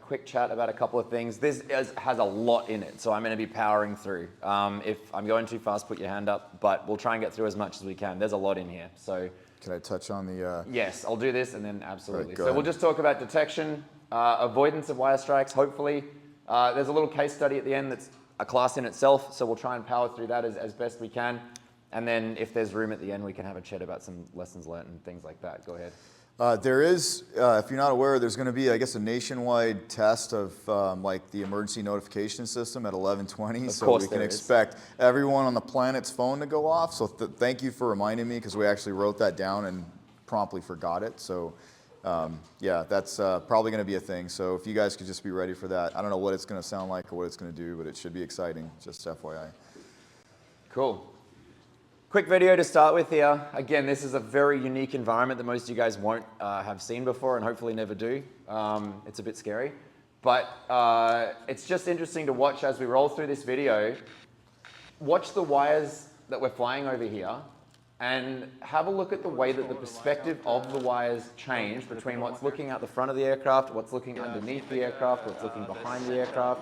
quick chat about a couple of things. This has a lot in it, so I'm going to be powering through. If I'm going too fast, put your hand up, but we'll try and get through as much as we can. There's a lot in here. So, can I touch on the... Yes, I'll do this and then absolutely. Right, so we'll just talk about detection, avoidance of wire strikes, hopefully. There's a little case study at the end that's a class in itself, so we'll try and power through that as best we can. And then if there's room at the end, we can have a chat about some lessons learned and things like that. Go ahead. There is, if you're not aware, there's going to be, I guess, a nationwide test of like the emergency notification system at 11:20. So we can expect everyone on the planet's phone to go off. So thank you for reminding me, because we actually wrote that down and promptly forgot it. So yeah, that's probably going to be a thing. So if you guys could just be ready for that. I don't know what it's going to sound like or what it's going to do, but it should be exciting, just FYI. Cool. Quick video to start with here. Again, this is a very unique environment that most of you guys won't have seen before and hopefully never do. It's a bit scary, but it's just interesting to watch as we roll through this video. Watch the wires that we're flying over here and have a look at the way that the perspective of the wires change between what's looking out the front of the aircraft, what's looking underneath the aircraft, what's looking behind the aircraft.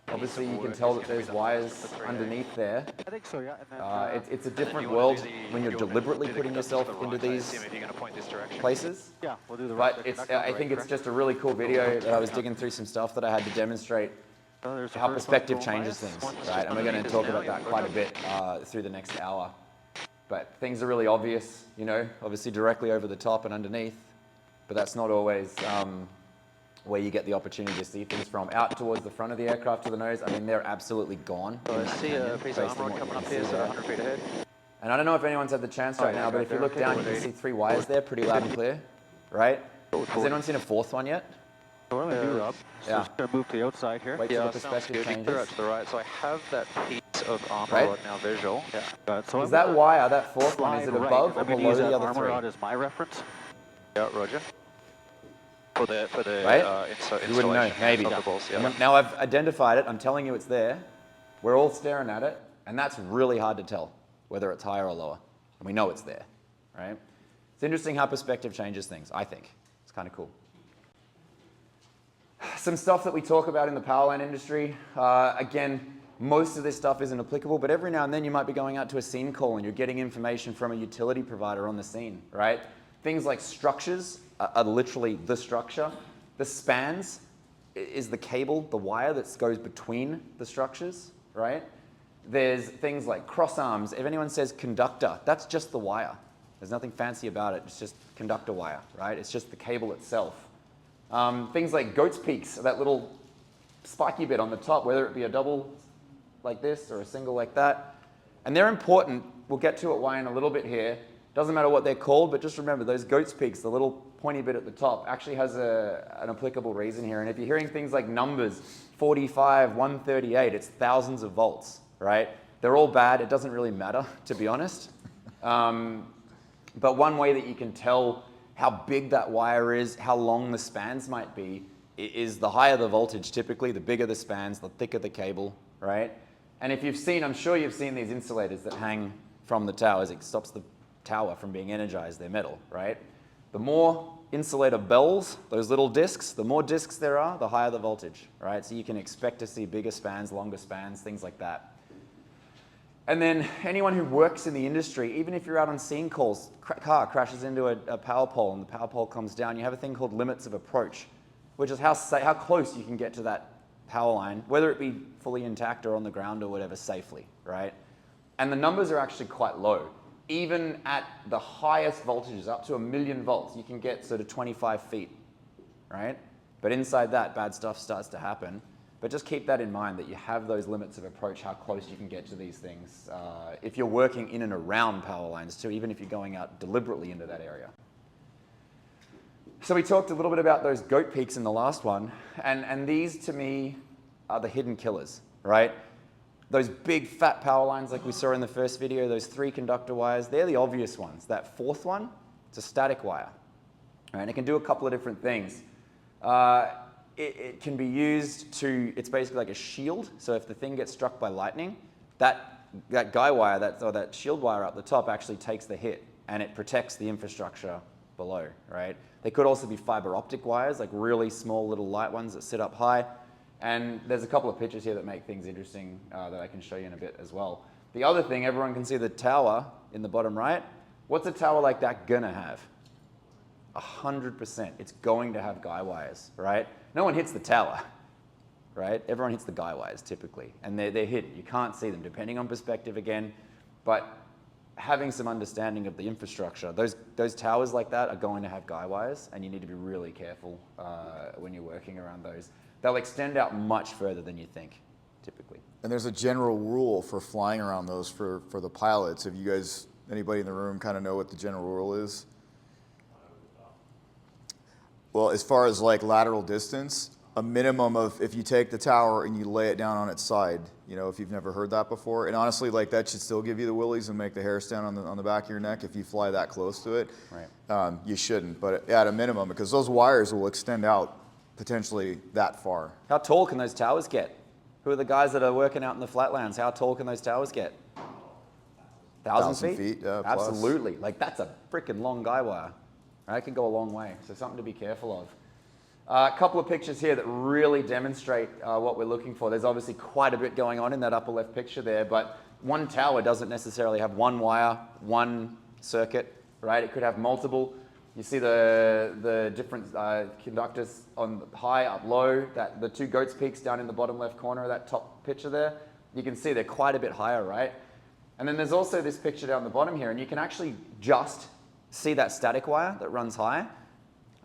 Obviously, you can tell that there's wires underneath there. I think so, yeah. It's a different world when you're deliberately putting yourself into these places. Yeah, we'll do the But I think it's just a really cool video that I was digging through some stuff that I had to demonstrate how perspective changes things, right? And we're going to talk about that quite a bit through the next hour. But things are really obvious, you know, obviously directly over the top and underneath, but that's not always where you get the opportunity to see things from. Out towards the front of the aircraft to the nose, I mean, they're absolutely gone. So I see a piece of armor coming up here, 100 feet ahead. And I don't know if anyone's had the chance right now, but if you look down, you can see 3 wires there, pretty loud and clear, right? Has anyone seen a 4th one yet? So what I'm going to do, Rob, is just going to move to the outside here. Wait till the perspective changes. Clear out to the right, so I have that piece of armor now visual. Yeah. So is that wire, that 4th one, is it above or below the other 3? Armor rod as my reference. Yeah, roger. For the right? You wouldn't know, maybe. Yeah. Now I've identified it, I'm telling you it's there. We're all staring at it, and that's really hard to tell whether it's higher or lower. And we know it's there, right? It's interesting how perspective changes things, I think. It's kind of cool. Some stuff that we talk about in the power line industry. Again, most of this stuff isn't applicable, but every now and then you might be going out to a scene call and you're getting information from a utility provider on the scene, right? Things like structures are literally the structure. The spans is the cable, the wire that goes between the structures, right? There's things like cross arms. If anyone says conductor, that's just the wire. There's nothing fancy about it. It's just conductor wire, right? It's just the cable itself. Things like goat's peaks, that little spiky bit on the top, whether it be a double like this or a single like that. And they're important. We'll get to it why in a little bit here. Doesn't matter what they're called, but just remember those goat's peaks, the little pointy bit at the top, actually has an applicable reason here. And if you're hearing things like numbers, 45, 138, it's thousands of volts, right? They're all bad. It doesn't really matter, to be honest. But one way that you can tell how big that wire is, how long the spans might be, is the higher the voltage typically, the bigger the spans, the thicker the cable, right? And if you've seen, I'm sure you've seen these insulators that hang from the towers. It stops the tower from being energized, they're metal, right? The more insulator bells, those little discs, the more discs there are, the higher the voltage, right? So you can expect to see bigger spans, longer spans, things like that. And then anyone who works in the industry, even if you're out on scene calls, car crashes into a power pole and the power pole comes down, you have a thing called limits of approach, which is how close you can get to that power line, whether it be fully intact or on the ground or whatever, safely, right? And the numbers are actually quite low. Even at the highest voltages, up to 1,000,000 volts, you can get sort of 25 feet, right? But inside that, bad stuff starts to happen. But just keep that in mind, that you have those limits of approach, how close you can get to these things. If you're working in and around power lines too, even if you're going out deliberately into that area. So we talked a little bit about those goat peaks in the last one, and these to me are the hidden killers, right? Those big fat power lines like we saw in the first video, those 3 conductor wires, they're the obvious ones. That 4th one, it's a static wire, right? And it can do a couple of different things. It can be used to, it's basically like a shield. So if the thing gets struck by lightning, that guy wire, that shield wire up the top actually takes the hit and it protects the infrastructure below, right? They could also be fiber optic wires, like really small little light ones that sit up high. And there's a couple of pictures here that make things interesting that I can show you in a bit as well. The other thing, everyone can see the tower in the bottom right. What's a tower like that gonna have? 100%. It's going to have guy wires, right? No one hits the tower, right? Everyone hits the guy wires typically, and they're hidden. You can't see them, depending on perspective again. But having some understanding of the infrastructure, those towers like that are going to have guy wires, and you need to be really careful when you're working around those. They'll extend out much further than you think, typically. And there's a general rule for flying around those for the pilots. If you guys, anybody in the room kind of know what the general rule is? Well, as far as like lateral distance, a minimum of, if you take the tower and you lay it down on its side, you know, if you've never heard that before, and honestly, like that should still give you the willies and make the hair stand on the back of your neck if you fly that close to it. Right. You shouldn't, but at a minimum, because those wires will extend out potentially that far. How tall can those towers get? Who are the guys that are working out in the flatlands? How tall can those towers get? 1,000 feet? Yeah, absolutely. Like that's a freaking long guy wire. Right? It can go a long way, so something to be careful of. A couple of pictures here that really demonstrate what we're looking for. There's obviously quite a bit going on in that upper left picture there, but one tower doesn't necessarily have one wire, one circuit, right? It could have multiple. You see the different conductors on high, up, low, the two goats peaks down in the bottom left corner of that top picture there. You can see they're quite a bit higher, right? And then there's also this picture down the bottom here, and you can actually just see that static wire that runs high,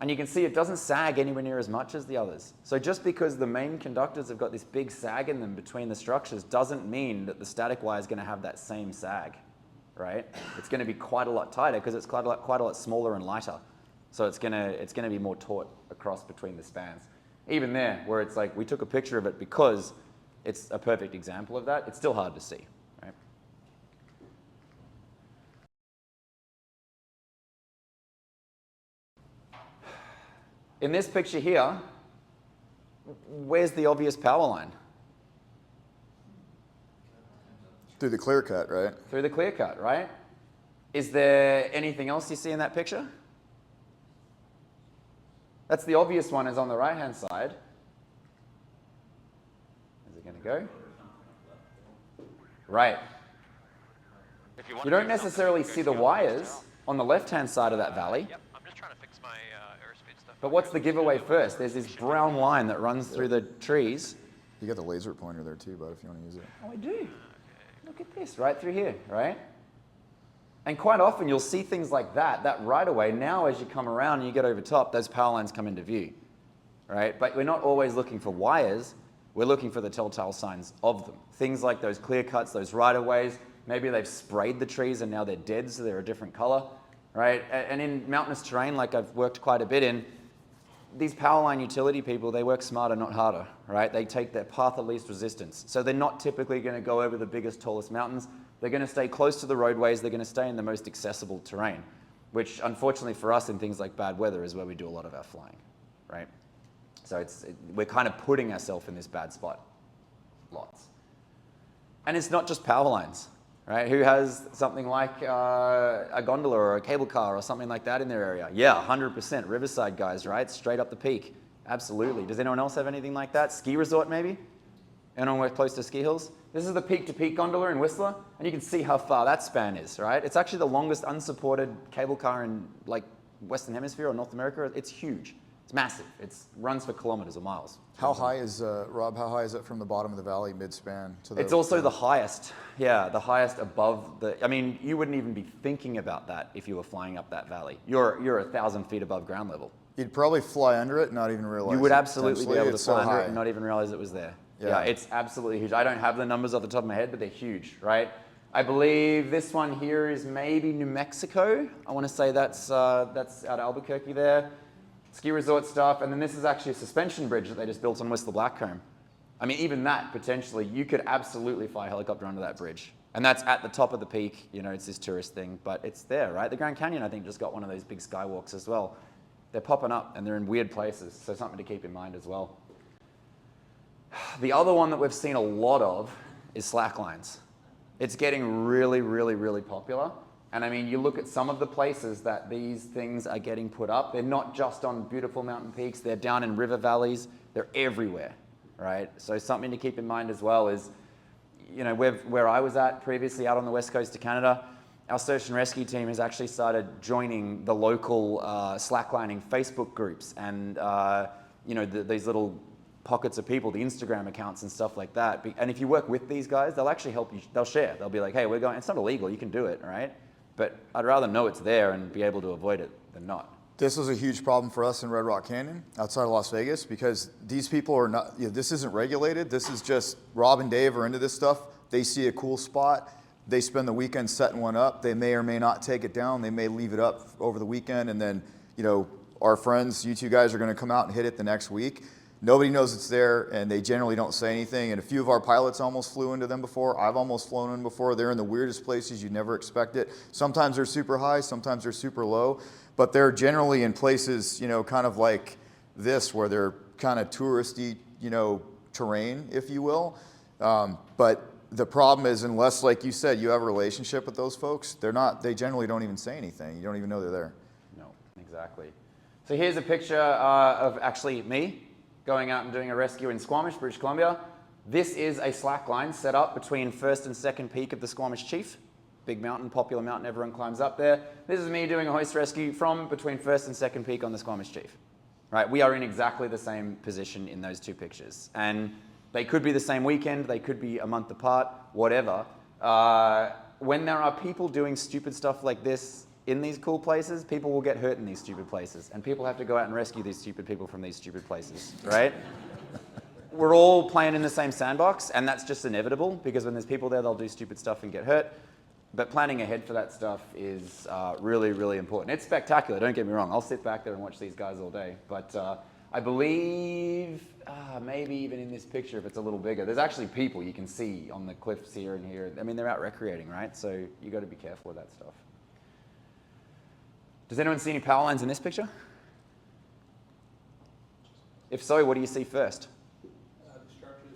and you can see it doesn't sag anywhere near as much as the others. So just because the main conductors have got this big sag in them between the structures doesn't mean that the static wire is going to have that same sag, right? It's going to be quite a lot tighter because it's quite a lot smaller and lighter. So it's going to be more taut across between the spans. Even there, where it's like we took a picture of it because it's a perfect example of that, it's still hard to see. In this picture here, where's the obvious power line? Through the clear cut, right? Through the clear cut, right? Is there anything else you see in that picture? That's the obvious one, is on the right-hand side. Is it going to go? Right. You don't necessarily see the wires on the left-hand side of that valley. But what's the giveaway first? There's this brown line that runs through the trees. You got the laser pointer there too, bud, if you want to use it. Oh, I do. Look at this, right through here, right? And quite often you'll see things like that right away. Now as you come around and you get over top, those power lines come into view, right? But we're not always looking for wires. We're looking for the telltale signs of them. Things like those clear cuts, those right-of-ways. Maybe they've sprayed the trees and now they're dead, so they're a different color, right? And in mountainous terrain, like I've worked quite a bit in, these power line utility people, they work smarter, not harder, right? They take their path of least resistance. So they're not typically going to go over the biggest, tallest mountains. They're going to stay close to the roadways. They're going to stay in the most accessible terrain, which unfortunately for us in things like bad weather is where we do a lot of our flying, right? So we're kind of putting ourselves in this bad spot, lots. And it's not just power lines, right? Who has something like a gondola or a cable car or something like that in their area? Yeah, 100%. Riverside guys, right? Straight up the peak. Absolutely. Does anyone else have anything like that? Ski resort maybe? Anyone work close to ski hills? This is the peak-to-peak gondola in Whistler, and you can see how far that span is, right? It's actually the longest unsupported cable car in like Western Hemisphere or North America. It's huge. It's massive. It runs for kilometers or miles. How high is, Rob, how high is it from the bottom of the valley, mid-span? It's also the highest. Yeah, the highest above the, I mean, you wouldn't even be thinking about that if you were flying up that valley. You're 1,000 feet above ground level. You'd probably fly under it and not even realize it. You would absolutely be able to fly under high. it and not even realize it was there. Yeah, it's absolutely huge. I don't have the numbers off the top of my head, but they're huge, right? I believe this one here is maybe New Mexico. I want to say that's out of Albuquerque there. Ski resort stuff, and then this is actually a suspension bridge that they just built on Whistler Blackcomb. I mean, even that, potentially, you could absolutely fly a helicopter under that bridge. And that's at the top of the peak, you know, it's this tourist thing, but it's there, right? The Grand Canyon, I think, just got one of those big skywalks as well. They're popping up, and they're in weird places, so something to keep in mind as well. The other one that we've seen a lot of is slack lines. It's getting really, really, really popular. And I mean, you look at some of the places that these things are getting put up. They're not just on beautiful mountain peaks. They're down in river valleys. They're everywhere, right? So something to keep in mind as well is, you know, where I was at previously out on the west coast of Canada, our search and rescue team has actually started joining the local slacklining Facebook groups and, you know, these little pockets of people, the Instagram accounts and stuff like that. And if you work with these guys, they'll actually help you. They'll share. They'll be like, hey, we're going, it's not illegal. You can do it, right? But I'd rather know it's there and be able to avoid it than not. This was a huge problem for us in Red Rock Canyon outside of Las Vegas because these people are not, you know, this isn't regulated. This is just Rob and Dave are into this stuff. They see a cool spot. They spend the weekend setting one up. They may or may not take it down. They may leave it up over the weekend. And then, you know, our friends, you two guys are going to come out and hit it the next week. Nobody knows it's there, and they generally don't say anything. And a few of our pilots almost flew into them before. I've almost flown in before. They're in the weirdest places you'd never expect it. Sometimes they're super high, sometimes they're super low, but they're generally in places, you know, kind of like this, where they're kind of touristy, you know, terrain, if you will. But the problem is, unless, like you said, you have a relationship with those folks, they generally don't even say anything. You don't even know they're there. No, exactly. So here's a picture of actually me going out and doing a rescue in Squamish, British Columbia. This is a slack line set up between first and second peak of the Squamish Chief. Big mountain, popular mountain, everyone climbs up there. This is me doing a hoist rescue from between first and second peak on the Squamish Chief. Right, we are in exactly the same position in those two pictures. And they could be the same weekend, they could be a month apart, whatever. When there are people doing stupid stuff like this in these cool places, people will get hurt in these stupid places. And people have to go out and rescue these stupid people from these stupid places, right? We're all playing in the same sandbox, and that's just inevitable, because when there's people there, they'll do stupid stuff and get hurt. But planning ahead for that stuff is really, really important. It's spectacular, don't get me wrong. I'll sit back there and watch these guys all day. But I believe, maybe even in this picture, if it's a little bigger, there's actually people you can see on the cliffs here and here. I mean, they're out recreating, right? So you got to be careful with that stuff. Does anyone see any power lines in this picture? If so, what do you see first?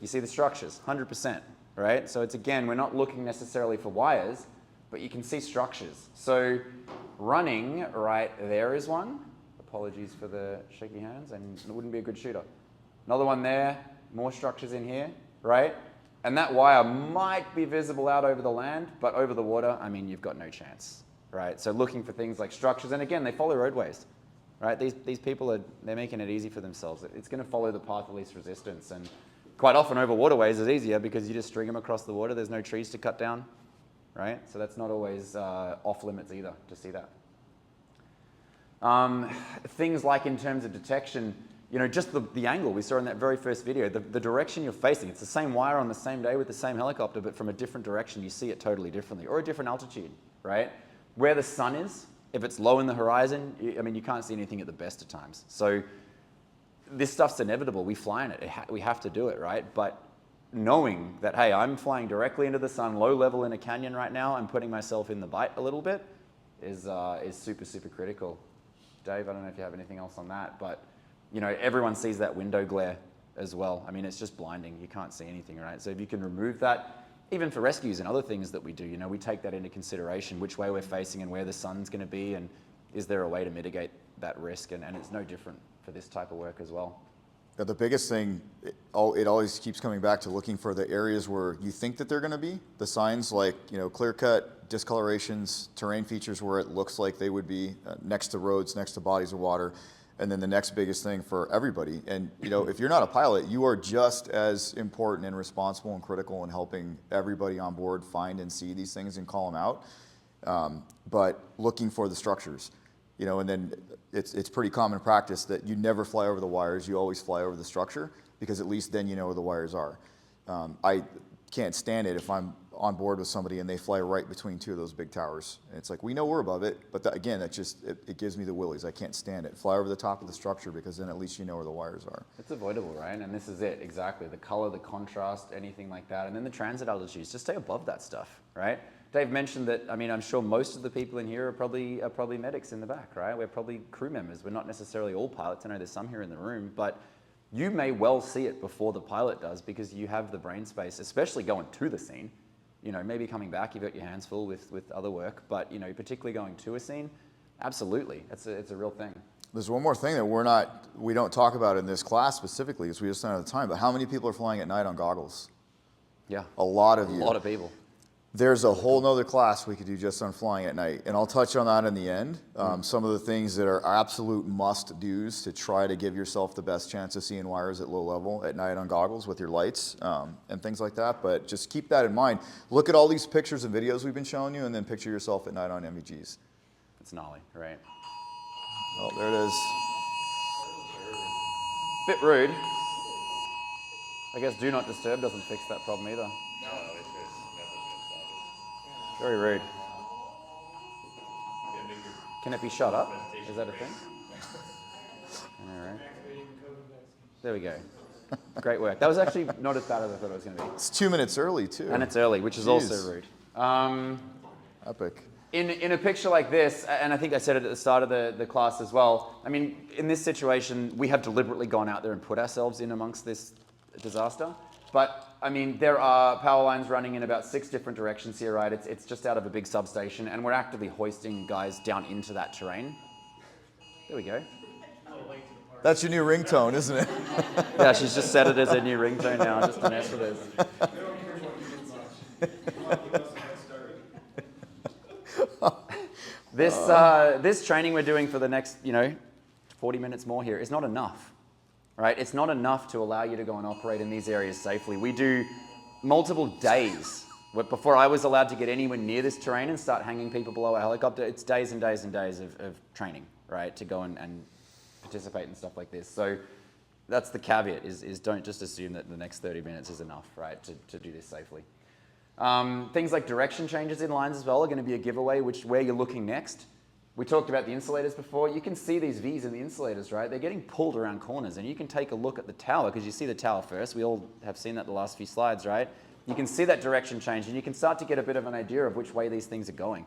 You see the structures, 100%, right? So it's, again, we're not looking necessarily for wires, but you can see structures. So running right there is one. Apologies for the shaky hands, and it wouldn't be a good shooter. Another one there, more structures in here, right? And that wire might be visible out over the land, but over the water, I mean, you've got no chance, right? So looking for things like structures, and again, they follow roadways, right? These people they're making it easy for themselves. It's going to follow the path of least resistance, and quite often over waterways is easier because you just string them across the water. There's no trees to cut down, right? So that's not always off limits either to see that. Things like in terms of detection, you know, just the angle we saw in that very first video, the direction you're facing, it's the same wire on the same day with the same helicopter, but from a different direction, you see it totally differently, or a different altitude, right? Where the sun is, if it's low in the horizon, I mean, you can't see anything at the best of times. So this stuff's inevitable. We fly in it. We have to do it, right? But knowing that, hey, I'm flying directly into the sun, low level in a canyon right now, I'm putting myself in the bite a little bit, is super, super critical. Dave, I don't know if you have anything else on that, but you know, everyone sees that window glare as well. I mean, it's just blinding. You can't see anything, right? So if you can remove that, even for rescues and other things that we do, you know, we take that into consideration, which way we're facing and where the sun's going to be, and is there a way to mitigate that risk? And it's no different for this type of work as well. Yeah, the biggest thing, it always keeps coming back to looking for the areas where you think that they're going to be. The signs like, you know, clear cut, discolorations, terrain features where it looks like they would be next to roads, next to bodies of water. And then the next biggest thing for everybody. And, you know, if you're not a pilot, you are just as important and responsible and critical in helping everybody on board find and see these things and call them out. But looking for the structures. You know, and then it's pretty common practice that you never fly over the wires, you always fly over the structure, because at least then you know where the wires are. I can't stand it if I'm on board with somebody and they fly right between two of those big towers. And it's like, we know we're above it, but again, it gives me the willies. I can't stand it. Fly over the top of the structure, because then at least you know where the wires are. It's avoidable, right? And this is it, exactly. The color, the contrast, anything like that. And then the transit altitudes, just stay above that stuff, right? Dave mentioned that, I mean, I'm sure most of the people in here are probably medics in the back, right? We're probably crew members. We're not necessarily all pilots. I know there's some here in the room, but you may well see it before the pilot does, because you have the brain space, especially going to the scene. You know, maybe coming back, you've got your hands full with other work, but you know, particularly going to a scene, absolutely, it's a real thing. There's one more thing that we don't talk about in this class specifically, because we just don't have the time, but how many people are flying at night on goggles? Yeah. A lot of you. A lot of people. There's a whole nother class we could do just on flying at night, and I'll touch on that in the end. Some of the things that are absolute must-dos to try to give yourself the best chance of seeing wires at low level at night on goggles with your lights and things like that, but just keep that in mind. Look at all these pictures and videos we've been showing you, and then picture yourself at night on MVGs. It's gnarly, right? Oh, there it is. Bit rude. I guess do not disturb doesn't fix that problem either. No, it's Very rude. Can it be shut up? Is that a thing? All right. There we go. Great work. That was actually not as bad as I thought it was going to be. It's 2 minutes early, too. And it's early, which is also rude. Epic. In a picture like this, and I think I said it at the start of the class as well, I mean, in this situation, we have deliberately gone out there and put ourselves in amongst this disaster. But, I mean, there are power lines running in about 6 different directions here, right? It's just out of a big substation, and we're actively hoisting guys down into that terrain. There we go. That's your new ringtone, isn't it? Yeah, she's just set it as a new ringtone now, just to mess with us. This training we're doing for the next, 40 minutes more here is not enough, right? It's not enough to allow you to go and operate in these areas safely. We do multiple days. Before I was allowed to get anywhere near this terrain and start hanging people below a helicopter, it's days and days and days of training, right? To go and participate in stuff like this. So that's the caveat, is don't just assume that the next 30 minutes is enough, right, to do this safely. Things like direction changes in lines as well are going to be a giveaway, where you're looking next. We talked about the insulators before. You can see these V's in the insulators, right? They're getting pulled around corners, and you can take a look at the tower, because you see the tower first. We all have seen that the last few slides, right? You can see that direction change, and you can start to get a bit of an idea of which way these things are going.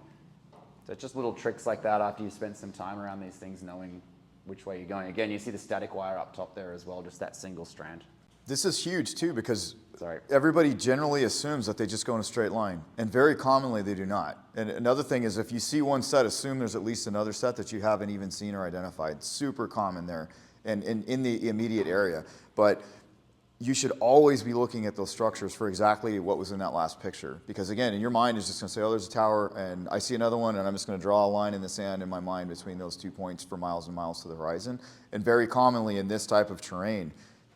So it's just little tricks like that after you spend some time around these things, knowing which way you're going. Again, you see the static wire up top there as well, just that single strand. This is huge too, because everybody generally assumes that they just go in a straight line, and very commonly they do not. And another thing is, if you see one set, assume there's at least another set that you haven't even seen or identified. Super common there, and in the immediate area. But you should always be looking at those structures for exactly what was in that last picture, because again, in your mind, it's just going to say, oh, there's a tower, and I see another one, and I'm just going to draw a line in the sand in my mind between those 2 points for miles and miles to the horizon. And very commonly in this type of terrain,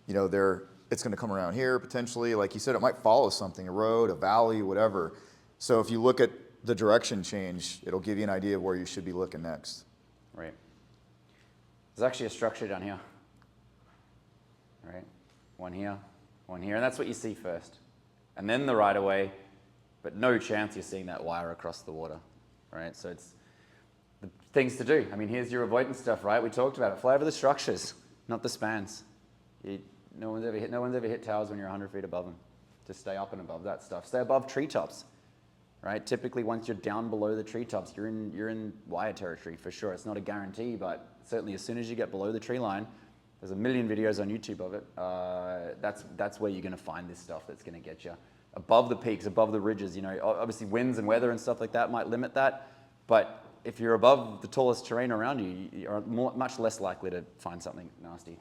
it's going to come around here potentially. Like you said, it might follow something, a road, a valley, whatever. So if you look at the direction change, it'll give you an idea of where you should be looking next. Right. There's actually a structure down here. Right. One here, and that's what you see first. And then the right of way, but no chance you're seeing that wire across the water. Right. So it's the things to do. I mean, here's your avoidance stuff, right? We talked about it. Fly over the structures, not the spans. No one's ever hit towers when you're 100 feet above them. Just stay up and above that stuff. Stay above treetops, right? Typically, once you're down below the treetops, you're in wire territory for sure. It's not a guarantee, but certainly as soon as you get below the tree line, there's a million videos on YouTube of it. That's where you're going to find this stuff that's going to get you. Above the peaks, above the ridges, obviously winds and weather and stuff like that might limit that, but if you're above the tallest terrain around you, you're much less likely to find something nasty.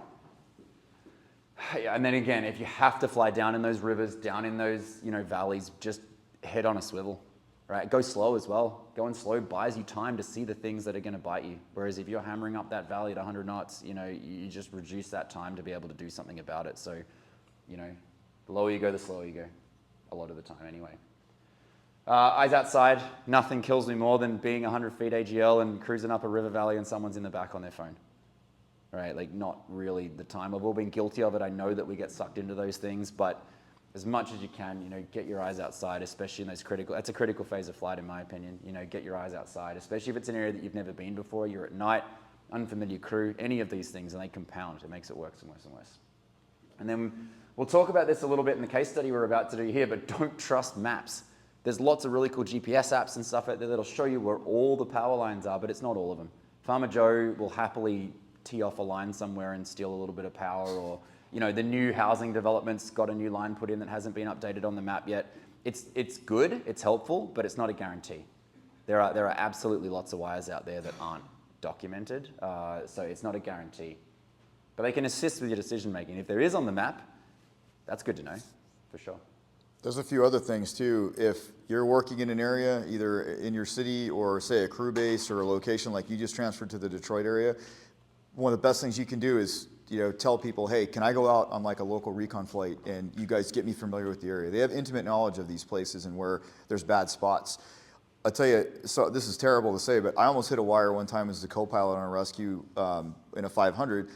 And then again, if you have to fly down in those rivers, down in those valleys, just head on a swivel, right? Go slow as well. Going slow buys you time to see the things that are going to bite you. Whereas if you're hammering up that valley at 100 knots, you just reduce that time to be able to do something about it. So, the lower you go, the slower you go. A lot of the time, anyway. Eyes outside. Nothing kills me more than being 100 feet AGL and cruising up a river valley and someone's in the back on their phone. Right, like not really the time. I've all been guilty of it. I know that we get sucked into those things, but as much as you can, get your eyes outside, especially in those that's a critical phase of flight in my opinion. Get your eyes outside, especially if it's an area that you've never been before, you're at night, unfamiliar crew, any of these things, and they compound. It makes it worse and worse and worse. And then we'll talk about this a little bit in the case study we're about to do here, but don't trust maps. There's lots of really cool GPS apps and stuff out there that'll show you where all the power lines are, but it's not all of them. Farmer Joe will happily tee off a line somewhere and steal a little bit of power, or the new housing development's got a new line put in that hasn't been updated on the map yet. it's good, it's helpful, but it's not a guarantee. There are absolutely lots of wires out there that aren't documented, so it's not a guarantee. But they can assist with your decision making. If there is on the map, that's good to know, for sure. There's a few other things too. If you're working in an area, either in your city or say a crew base or a location like you just transferred to the Detroit area, one of the best things you can do is tell people, hey, can I go out on like a local recon flight and you guys get me familiar with the area? They have intimate knowledge of these places and where there's bad spots. I'll tell you, so this is terrible to say, but I almost hit a wire one time as the co-pilot on a rescue in a 500.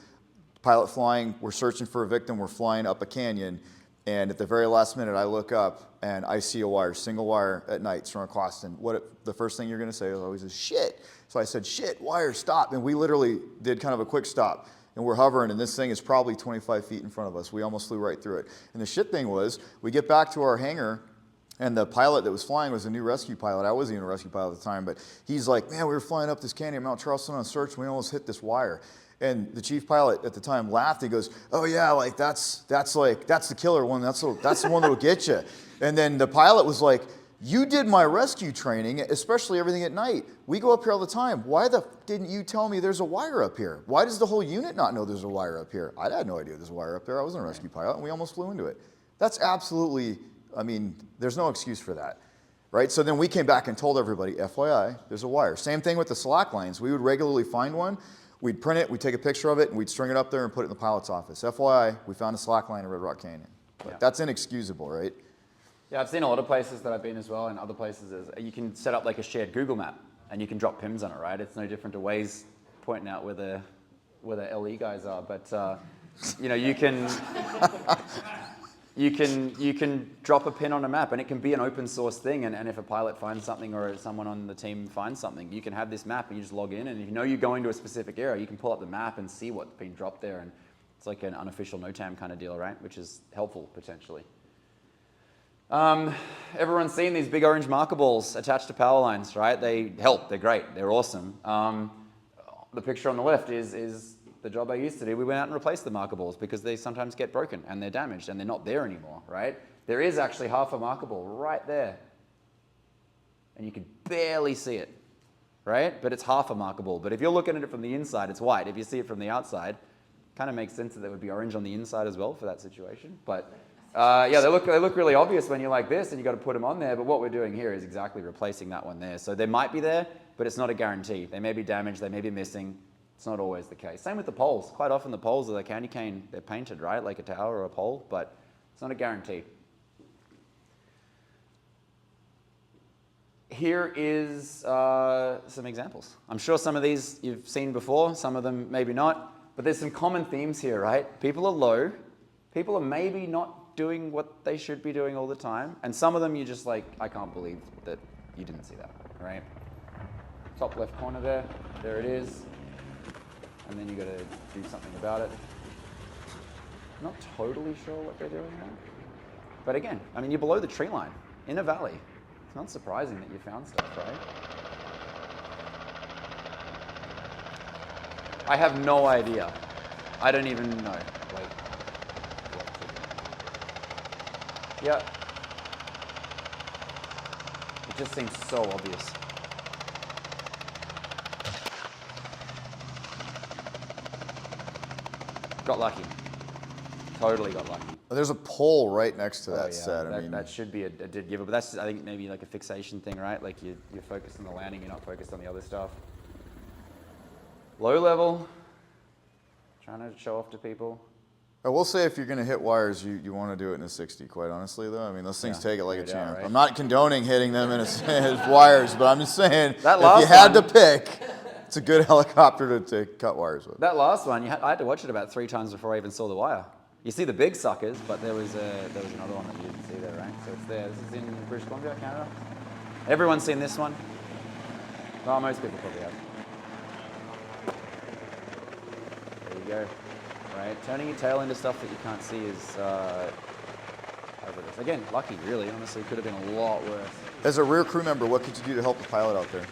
Pilot flying, we're searching for a victim, we're flying up a canyon, and at the very last minute I look up and I see a wire, single wire at night from across. And the first thing you're gonna say is always shit. So I said, shit, wire, stop. And we literally did kind of a quick stop. And we're hovering, and this thing is probably 25 feet in front of us. We almost flew right through it. And the shit thing was, we get back to our hangar, and the pilot that was flying was a new rescue pilot. I wasn't even a rescue pilot at the time, but he's like, man, we were flying up this canyon, Mount Charleston on a search, and we almost hit this wire. And the chief pilot at the time laughed. He goes, oh yeah, like that's the killer one. That's the one that'll get you. And then the pilot was like, you did my rescue training, especially everything at night. We go up here all the time. Why the didn't you tell me there's a wire up here? Why does the whole unit not know there's a wire up here? I had no idea there's a wire up there. I wasn't a rescue pilot, and we almost flew into it. That's absolutely, there's no excuse for that, right? So then we came back and told everybody, FYI, there's a wire. Same thing with the slack lines. We would regularly find one. We'd print it, we'd take a picture of it, and we'd string it up there and put it in the pilot's office. FYI, we found a slack line in Red Rock Canyon. But that's inexcusable, right? Yeah, I've seen a lot of places that I've been as well, and other places you can set up like a shared Google map, and you can drop pins on it, right? It's no different to Waze pointing out where the LE guys are, but you can drop a pin on a map, and it can be an open source thing, and if a pilot finds something or someone on the team finds something, you can have this map and you just log in, and if you know you're going to a specific area, you can pull up the map and see what's been dropped there, and it's like an unofficial NOTAM kind of deal, right? Which is helpful, potentially. Everyone's seen these big orange marker balls attached to power lines, right? They help, they're great, they're awesome. The picture on the left is the job I used to do. We went out and replaced the marker balls because they sometimes get broken and they're damaged and they're not there anymore, right? There is actually half a marker ball right there. And you can barely see it, right? But it's half a marker ball. But if you're looking at it from the inside, it's white. If you see it from the outside, kind of makes sense that there would be orange on the inside as well for that situation. But yeah, they look really obvious when you're like this and you got to put them on there, but what we're doing here is exactly replacing that one there. So they might be there, but it's not a guarantee. They may be damaged, they may be missing. It's not always the case. Same with the poles. Quite often the poles of the candy cane, they're painted, right? Like a tower or a pole, but it's not a guarantee. Here is some examples. I'm sure some of these you've seen before, some of them maybe not, but there's some common themes here, right? People are low, people are maybe not doing what they should be doing all the time, and some of them you're just like, I can't believe that you didn't see that, right? Top left corner there it is, and then you got to do something about it. Not totally sure what they're doing there, but again, I mean, you're below the tree line in a valley. It's not surprising that you found stuff, right? I have no idea. I don't even know. Like, yeah. It just seems so obvious. Got lucky. Totally got lucky. There's a pole right next to that set. That should be a dead giver, but that's, I think, maybe like a fixation thing, right? Like you're focused on the landing, you're not focused on the other stuff. Low level, trying to show off to people. I will say if you're going to hit wires, you want to do it in a 60, quite honestly, though. I mean, those things take it like a champ. Right? I'm not condoning hitting them in as wires, but I'm just saying, that if you had to pick, it's a good helicopter to cut wires with. That last one, I had to watch it about 3 times before I even saw the wire. You see the big suckers, but there was another one that you didn't see there, right? So it's there. This is in British Columbia, Canada. Everyone's seen this one? Well, most people probably have. There you go. Right, turning your tail into stuff that you can't see is hazardous. Again, lucky, really. Honestly, could have been a lot worse. As a rear crew member, what could you do to help the pilot out there?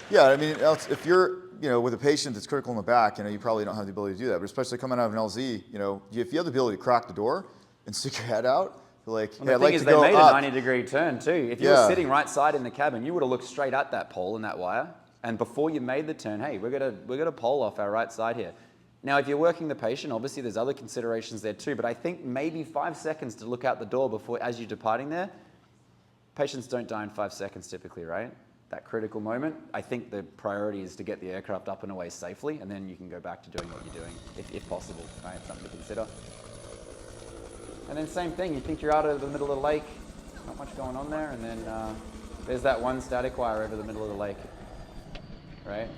Yeah, I mean, if you're with a patient that's critical in the back, you probably don't have the ability to do that. But especially coming out of an LZ, if you have the ability to crack the door and stick your head out, Like, well, the thing is, they made a 90-degree turn too. If you were sitting right side in the cabin, you would have looked straight at that pole and that wire. And before you made the turn, hey, we're gonna pole off our right side here. Now, if you're working the patient, obviously there's other considerations there too. But I think maybe 5 seconds to look out the door before, as you're departing there. Patients don't die in 5 seconds typically, right? That critical moment. I think the priority is to get the aircraft up and away safely, and then you can go back to doing what you're doing, if possible. Right, something to consider. And then same thing, you think you're out of the middle of the lake, not much going on there, and then there's that one static wire over the middle of the lake, right?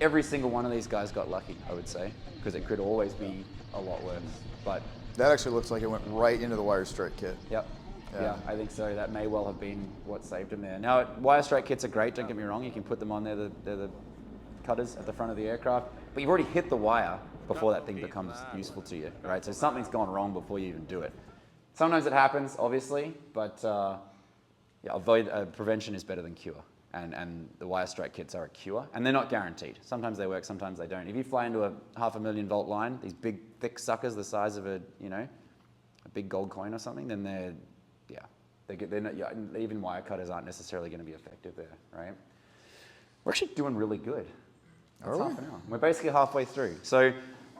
Every single one of these guys got lucky, I would say, because it could always be a lot worse. But that actually looks like it went right into the wire strike kit. Yep. Yeah, I think so. That may well have been what saved him there. Now, wire strike kits are great, don't get me wrong. You can put them on there, they're the cutters at the front of the aircraft, but you've already hit the wire before that thing becomes useful to you, right? So something's gone wrong before you even do it. Sometimes it happens, obviously, but prevention is better than cure. And the wire strike kits are a cure, and they're not guaranteed. Sometimes they work, sometimes they don't. If you fly into a 500,000 volt line, these big, thick suckers the size of a big gold coin or something, then they're not, even wire cutters aren't necessarily going to be effective there, right? We're actually doing really good. That's half an hour. We're basically halfway through. So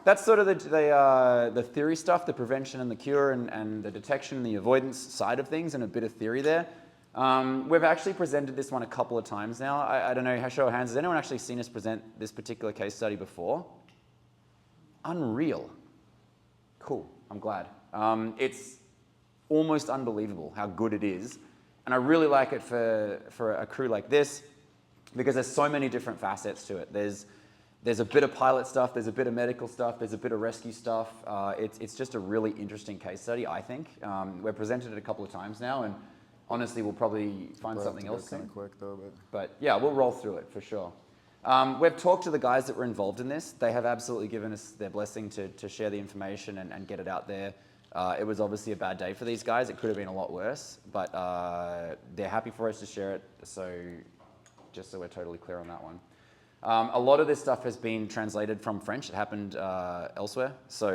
that's sort of the theory stuff, the prevention and the cure and the detection and the avoidance side of things, and a bit of theory there. We've actually presented this one a couple of times now. I don't know, show of hands, has anyone actually seen us present this particular case study before? Unreal. Cool, I'm glad. It's almost unbelievable how good it is. And I really like it for a crew like this, because there's so many different facets to it. There's a bit of pilot stuff, there's a bit of medical stuff, there's a bit of rescue stuff. It's just a really interesting case study, I think. We've presented it a couple of times now, and honestly, we'll probably find something else soon. Quick though, but yeah, we'll roll through it for sure. We've talked to the guys that were involved in this. They have absolutely given us their blessing to share the information and get it out there. It was obviously a bad day for these guys. It could have been a lot worse, but they're happy for us to share it. So just so we're totally clear on that one. A lot of this stuff has been translated from French. It happened elsewhere. So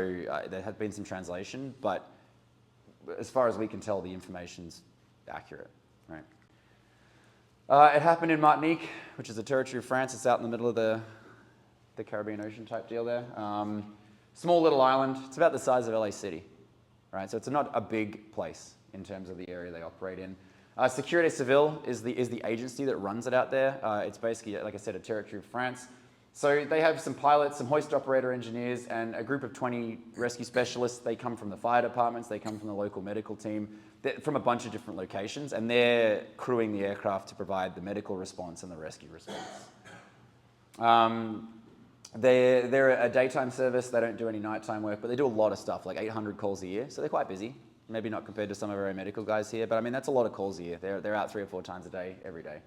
there had been some translation, but as far as we can tell, the information's accurate, right? It happened in Martinique, which is a territory of France. It's out in the middle of the Caribbean Ocean type deal there. Small little island. It's about the size of LA City, right? So it's not a big place in terms of the area they operate in. Sécurité Civile is the agency that runs it out there. It's basically, like I said, a territory of France. So they have some pilots, some hoist operator engineers, and a group of 20 rescue specialists. They come from the fire departments, they come from the local medical team, from a bunch of different locations, and they're crewing the aircraft to provide the medical response and the rescue response. They're a daytime service. They don't do any nighttime work, but they do a lot of stuff, like 800 calls a year, so they're quite busy. Maybe not compared to some of our medical guys here, but I mean, that's a lot of calls a year. They're out 3 or 4 times a day, every day.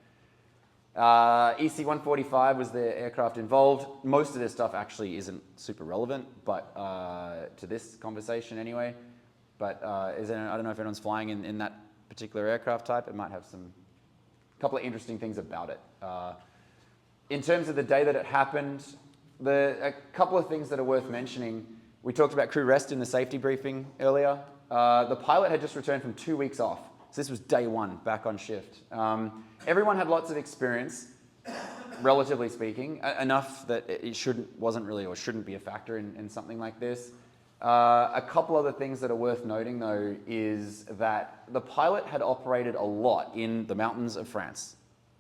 EC-145 was the aircraft involved. Most of this stuff actually isn't super relevant, but to this conversation anyway. But I don't know if anyone's flying in that particular aircraft type. It might have a couple of interesting things about it. In terms of the day that it happened, a couple of things that are worth mentioning. We talked about crew rest in the safety briefing earlier. The pilot had just returned from 2 weeks off. So this was day one, back on shift. Everyone had lots of experience, relatively speaking, enough that it shouldn't be a factor in something like this. A couple other things that are worth noting, though, is that the pilot had operated a lot in the mountains of France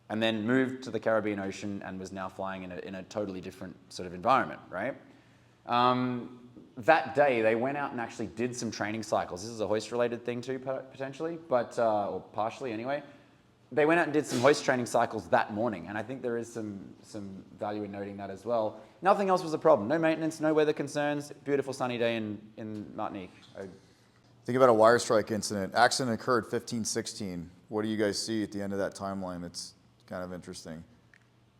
and then moved to the Caribbean Ocean and was now flying in a totally different sort of environment, right? That day, they went out and actually did some training cycles. This is a hoist-related thing too, potentially, but or partially anyway. They went out and did some hoist training cycles that morning, and I think there is some value in noting that as well. Nothing else was a problem. No maintenance, no weather concerns. Beautiful sunny day in Martinique. Think about a wire strike incident. Accident occurred 15-16. What do you guys see at the end of that timeline? That's kind of interesting.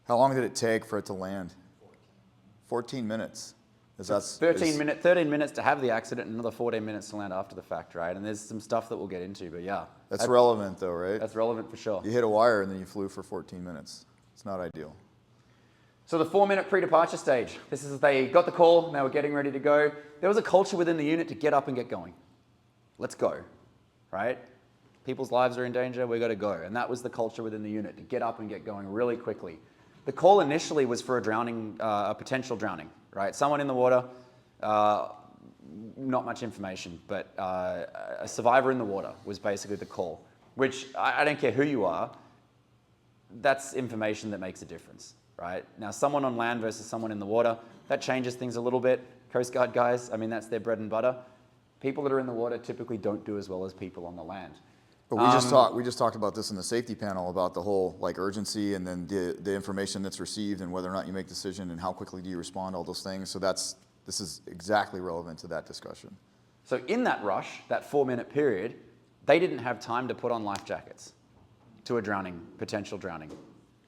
How long did it take for it to land? 14 minutes. 13 minutes to have the accident and another 14 minutes to land after the fact, right? And there's some stuff that we'll get into, but yeah. That's relevant though, right? That's relevant for sure. You hit a wire and then you flew for 14 minutes. It's not ideal. So the 4-minute pre-departure stage. This is, they got the call, and they were getting ready to go. There was a culture within the unit to get up and get going. Let's go, right? people's lives are in danger, we got to go. And that was the culture within the unit, to get up and get going really quickly. The call initially was for a drowning, a potential drowning, right? Someone in the water, not much information, but a survivor in the water was basically the call, which I don't care who you are, that's information that makes a difference, right? Now, someone on land versus someone in the water, that changes things a little bit. Coast Guard guys, I mean, that's their bread and butter. People that are in the water typically don't do as well as people on the land. But we just talked about this in the safety panel about the whole like urgency and then the information that's received and whether or not you make a decision and how quickly do you respond, all those things. So this is exactly relevant to that discussion. So in that rush, that 4-minute period, they didn't have time to put on life jackets to a potential drowning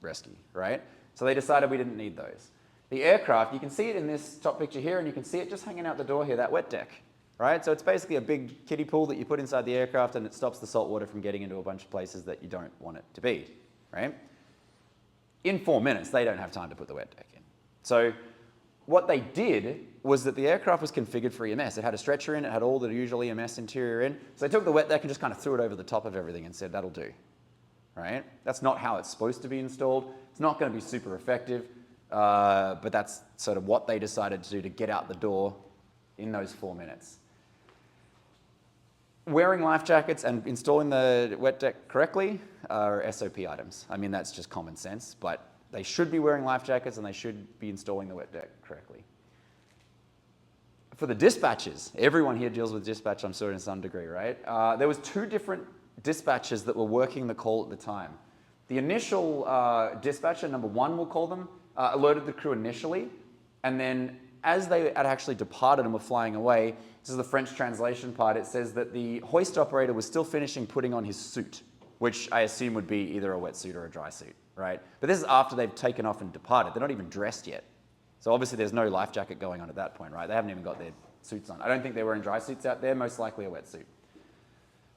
rescue, right? So they decided we didn't need those. The aircraft, you can see it in this top picture here, and you can see it just hanging out the door here, that wet deck, right? So it's basically a big kiddie pool that you put inside the aircraft, and it stops the salt water from getting into a bunch of places that you don't want it to be, right? In 4 minutes, they don't have time to put the wet deck in. So what they did was that the aircraft was configured for EMS. It had a stretcher in, it had all the usual EMS interior in. So they took the wet deck and just kind of threw it over the top of everything and said, that'll do, right? That's not how it's supposed to be installed. It's not going to be super effective, but that's sort of what they decided to do to get out the door in those 4 minutes. Wearing life jackets and installing the wet deck correctly are SOP items. I mean, that's just common sense, but they should be wearing life jackets and they should be installing the wet deck correctly. For the dispatchers, everyone here deals with dispatch, I'm sure, in some degree, right? There was 2 different dispatchers that were working the call at the time. The initial dispatcher, number 1 we'll call them, alerted the crew initially, and then as they had actually departed and were flying away, this is the French translation part, it says that the hoist operator was still finishing putting on his suit, which I assume would be either a wetsuit or a dry suit, right? But this is after they've taken off and departed. They're not even dressed yet. So obviously there's no life jacket going on at that point, right? They haven't even got their suits on. I don't think they're wearing dry suits out there, most likely a wetsuit.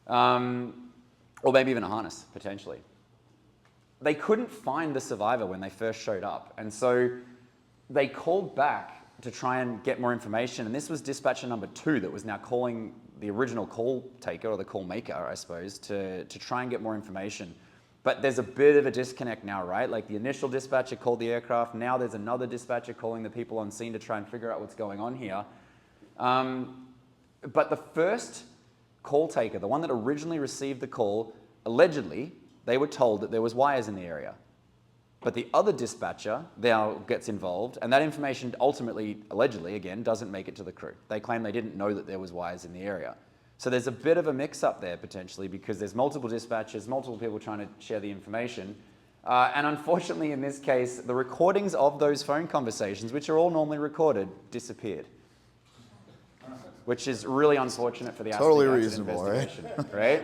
Or maybe even a harness, potentially. They couldn't find the survivor when they first showed up, and so they called back to try and get more information, and this was dispatcher number 2 that was now calling the original call taker, or the call maker, I suppose, to try and get more information. But there's a bit of a disconnect now, right? Like the initial dispatcher called the aircraft, now there's another dispatcher calling the people on scene to try and figure out what's going on here. But the first call taker, the one that originally received the call, allegedly, they were told that there was wires in the area. But the other dispatcher now gets involved, and that information ultimately, allegedly, again, doesn't make it to the crew. They claim they didn't know that there was wires in the area. So there's a bit of a mix-up there, potentially, because there's multiple dispatchers, multiple people trying to share the information. And unfortunately, in this case, the recordings of those phone conversations, which are all normally recorded, disappeared. Which is really unfortunate for the totally accident reasonable, investigation, right?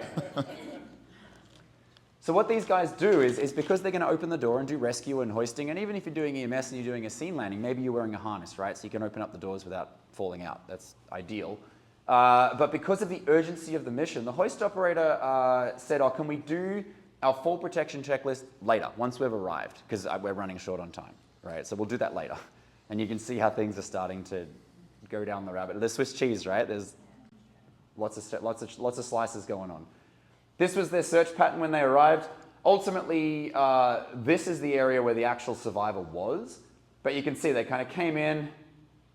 So what these guys do is because they're going to open the door and do rescue and hoisting, and even if you're doing EMS and you're doing a scene landing, maybe you're wearing a harness, right? So you can open up the doors without falling out. That's ideal. But because of the urgency of the mission, the hoist operator said, oh, can we do our fall protection checklist later, once we've arrived? Because we're running short on time, right? So we'll do that later. And you can see how things are starting to go down the rabbit. The Swiss cheese, right? There's lots of slices going on. This was their search pattern when they arrived. Ultimately, this is the area where the actual survivor was. But you can see they kind of came in,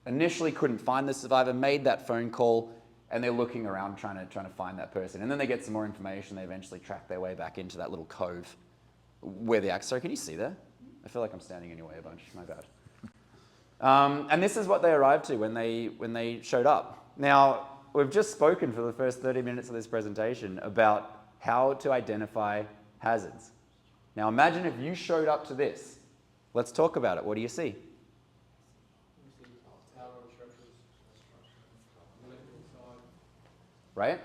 initially couldn't find the survivor, made that phone call, and they're looking around trying to find that person. And then they get some more information. They eventually track their way back into that little cove where the sorry, can you see there? I feel like I'm standing in your way a bunch. My bad. And this is what they arrived to when they showed up. Now, we've just spoken for the first 30 minutes of this presentation about how to identify hazards. Now imagine if you showed up to this. Let's talk about it. What do you see? Right?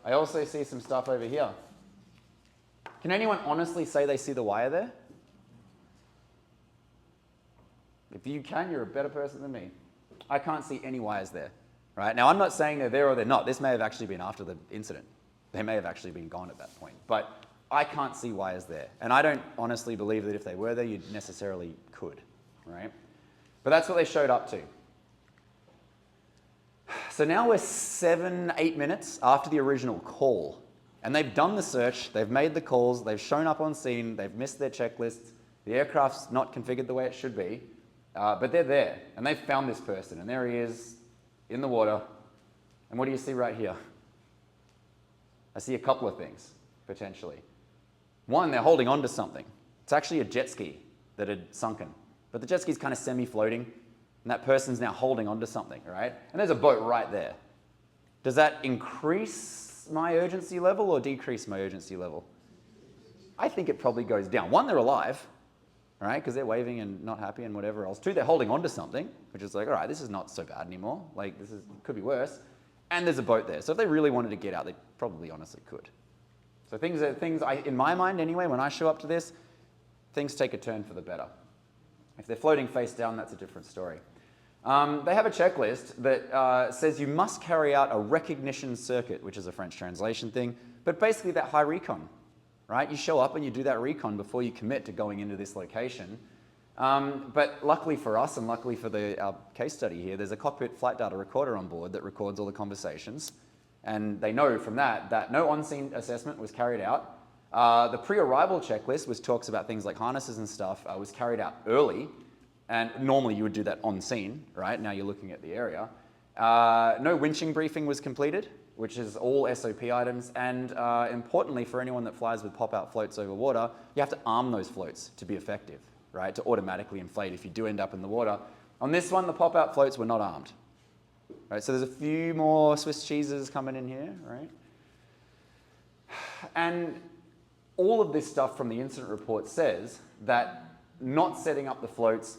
I also see some stuff over here. Can anyone honestly say they see the wire there? If you can, you're a better person than me. I can't see any wires there. Right? Now I'm not saying they're there or they're not. This may have actually been after the incident. They may have actually been gone at that point. But I can't see wires there. And I don't honestly believe that if they were there, you necessarily could, right? But that's what they showed up to. So now we're 7-8 minutes after the original call. And they've done the search, they've made the calls, they've shown up on scene, they've missed their checklists, the aircraft's not configured the way it should be, but they're there, and they've found this person, and there he is in the water. And what do you see right here? I see a couple of things, potentially. One, they're holding on to something. It's actually a jet ski that had sunken, but the jet ski's kind of semi-floating, and that person's now holding on to something, right? And there's a boat right there. Does that increase my urgency level or decrease my urgency level? I think it probably goes down. One, they're alive, right? Because they're waving and not happy and whatever else. Two, they're holding on to something, which is like, all right, this is not so bad anymore. Like, could be worse. And there's a boat there. So if they really wanted to get out, they probably honestly could. So in my mind anyway, when I show up to this, things take a turn for the better. If they're floating face down, that's a different story. They have a checklist that says you must carry out a recognition circuit, which is a French translation thing, but basically that high recon, right? You show up and you do that recon before you commit to going into this location. But luckily for us and luckily for our case study here, there's a cockpit flight data recorder on board that records all the conversations. And they know from that no on-scene assessment was carried out. The pre-arrival checklist, which talks about things like harnesses and stuff, was carried out early. And normally you would do that on scene, right? Now you're looking at the area. No winching briefing was completed, which is all SOP items. And importantly, for anyone that flies with pop-out floats over water, you have to arm those floats to be effective, right? To automatically inflate if you do end up in the water. On this one, the pop-out floats were not armed. Right? So there's a few more Swiss cheeses coming in here, right? And all of this stuff from the incident report says that not setting up the floats,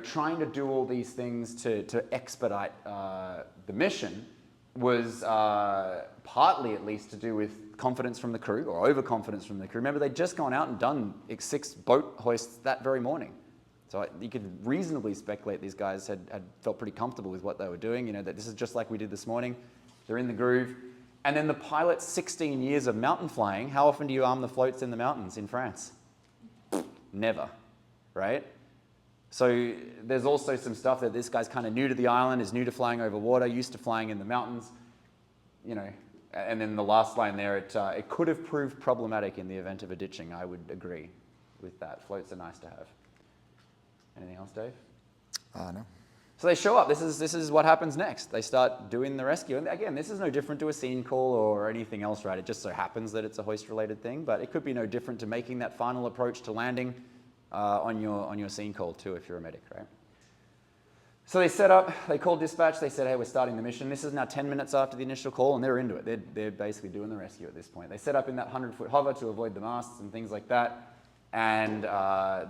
trying to do all these things to expedite the mission was partly at least to do with confidence from the crew or overconfidence from the crew. Remember, they'd just gone out and done 6 boat hoists that very morning. So you could reasonably speculate these guys had felt pretty comfortable with what they were doing, that this is just like we did this morning. They're in the groove. And then the pilot's 16 years of mountain flying, how often do you arm the floats in the mountains in France? Never, right? So there's also some stuff that this guy's kind of new to the island, is new to flying over water, used to flying in the mountains, and then the last line there, it could have proved problematic in the event of a ditching. I would agree with that. Floats are nice to have. Anything else, Dave? No. So they show up. This is what happens next. They start doing the rescue. And again, this is no different to a scene call or anything else, right? It just so happens that it's a hoist-related thing, but it could be no different to making that final approach to landing on your scene call too, if you're a medic, right? So they set up, they called dispatch, they said, hey, we're starting the mission. This is now 10 minutes after the initial call, and they're into it. They're basically doing the rescue at this point. They set up in that 100-foot hover to avoid the masts and things like that. And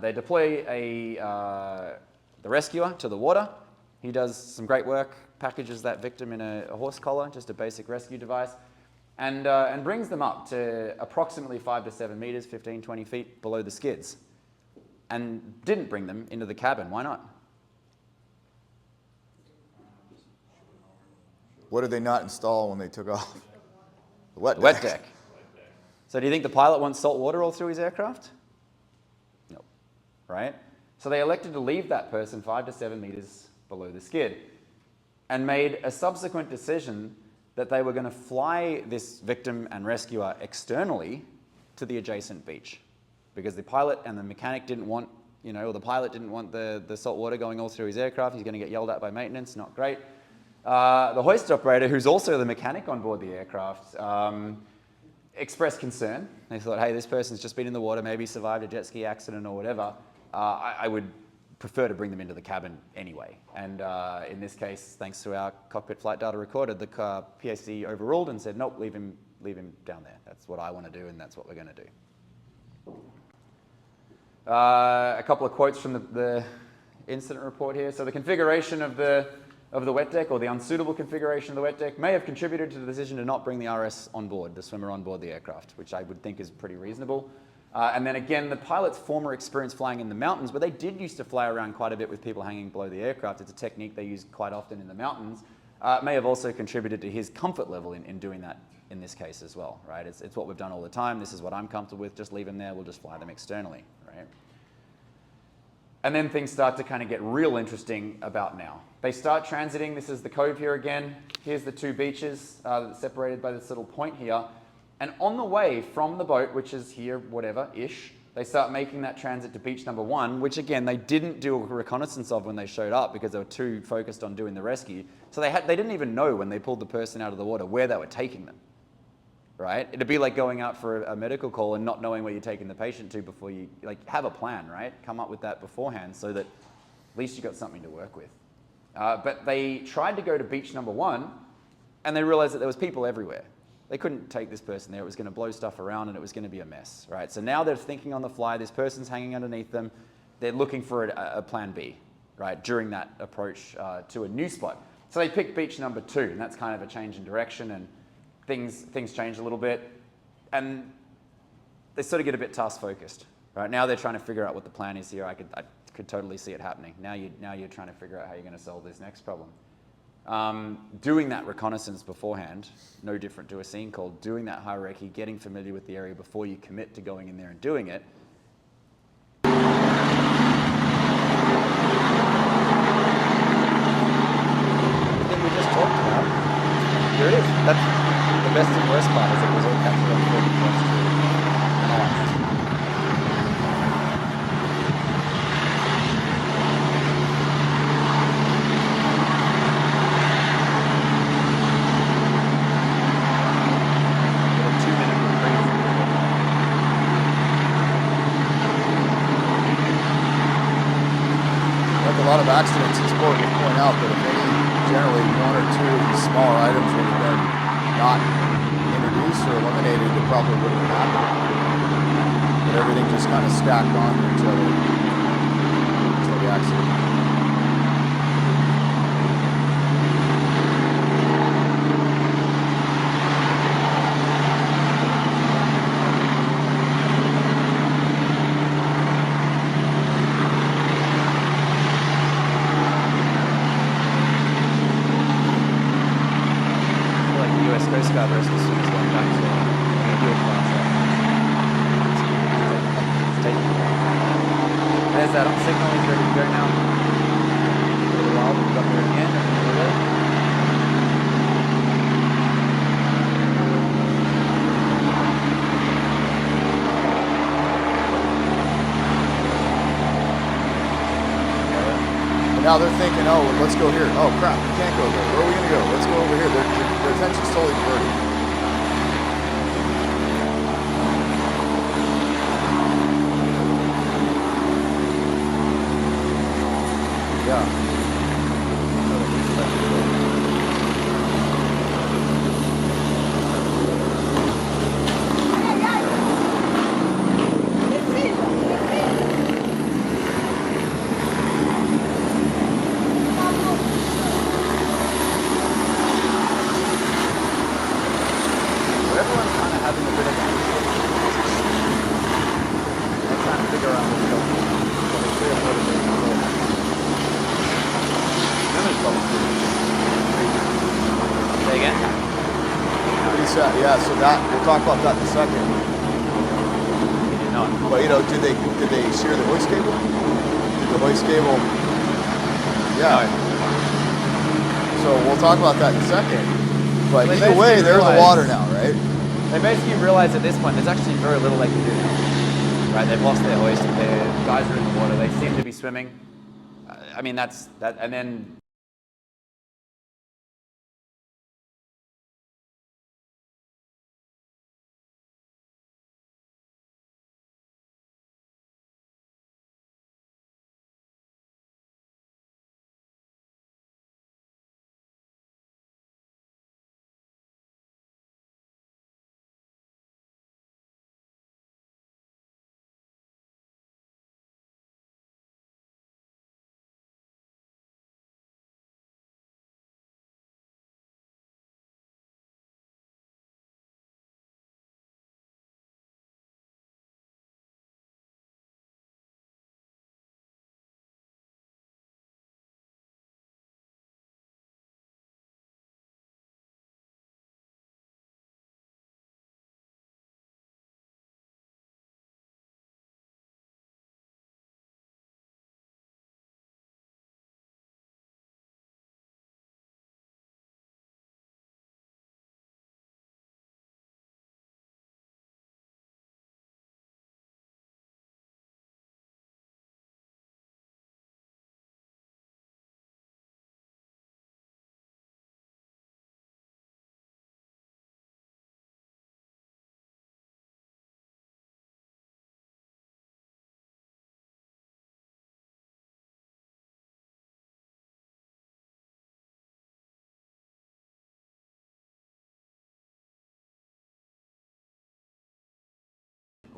they deploy the rescuer to the water. He does some great work, packages that victim in a horse collar, just a basic rescue device, and brings them up to approximately 5 to 7 meters, 15, 20 feet below the skids, and didn't bring them into the cabin. Why not? What did they not install when they took off? The wet deck. Wet deck. So do you think the pilot wants salt water all through his aircraft? No, right? So they elected to leave that person 5 to 7 meters below the skid and made a subsequent decision that they were going to fly this victim and rescuer externally to the adjacent beach because the pilot and the mechanic didn't want, or the pilot didn't want the salt water going all through his aircraft. He's going to get yelled at by maintenance, not great. The hoist operator, who's also the mechanic on board the aircraft, expressed concern. They thought, hey, this person's just been in the water, maybe survived a jet ski accident or whatever. I would prefer to bring them into the cabin anyway. And in this case, thanks to our cockpit flight data recorder, the PAC overruled and said, nope, leave him down there. That's what I want to do, and that's what we're going to do. A couple of quotes from the incident report here. So the configuration of the wet deck, or the unsuitable configuration of the wet deck, may have contributed to the decision to not bring the RS on board, the swimmer on board the aircraft, which I would think is pretty reasonable. And then again, the pilot's former experience flying in the mountains, where they did used to fly around quite a bit with people hanging below the aircraft, it's a technique they use quite often in the mountains, may have also contributed to his comfort level in doing that in this case as well, right? It's what we've done all the time. This is what I'm comfortable with. Just leave them there. We'll just fly them externally, right? And then things start to kind of get real interesting about now. They start transiting. This is the cove here again. Here's the two beaches separated by this little point here. And on the way from the boat, which is here, whatever-ish, they start making that transit to beach number 1, which again, they didn't do a reconnaissance of when they showed up because they were too focused on doing the rescue. So they didn't even know when they pulled the person out of the water where they were taking them, right? It'd be like going out for a medical call and not knowing where you're taking the patient to before you, like, have a plan, right? Come up with that beforehand so that at least you got something to work with. But they tried to go to beach number 1 and they realized that there was people everywhere. They couldn't take this person there. It was going to blow stuff around and it was going to be a mess, right? So now they're thinking on the fly. This person's hanging underneath them. They're looking for a plan B, right, during that approach to a new spot. So they picked beach number 2, and that's kind of a change in direction, and things change a little bit. And they sort of get a bit task-focused, right? Now they're trying to figure out what the plan is here. I could totally see it happening. Now you're trying to figure out how you're going to solve this next problem. Doing that reconnaissance beforehand, no different to a scene call, doing that hierarchy, getting familiar with the area before you commit to going in there and doing it. The thing we just talked about, here it is. That's the best and worst part, is it was all captured on 31st. A lot of accidents, it's important to point out that if generally 1 or 2 of these smaller items would have been not introduced or eliminated, it probably wouldn't have happened. But everything just kind of stacked onto each other until the accident. Coast Guard rescue students going back to your class. There's that on signal, he's ready to go now. A little while, but we got there again. And now they're thinking, oh, well, let's go here. Oh crap, we can't go there. Where are we going to go? Let's go over here. Their attention's totally diverted. Yeah. Yeah, so that we'll talk about that in a second. No. But did they shear the hoist cable? Did the hoist cable? Yeah. No. So we'll talk about that in a second. But well, either way, there's the water now, right? They basically realize at this point there's actually very little they can do now. Right? They've lost their hoist. Their guys are in the water. They seem to be swimming. I mean, that's that, and then.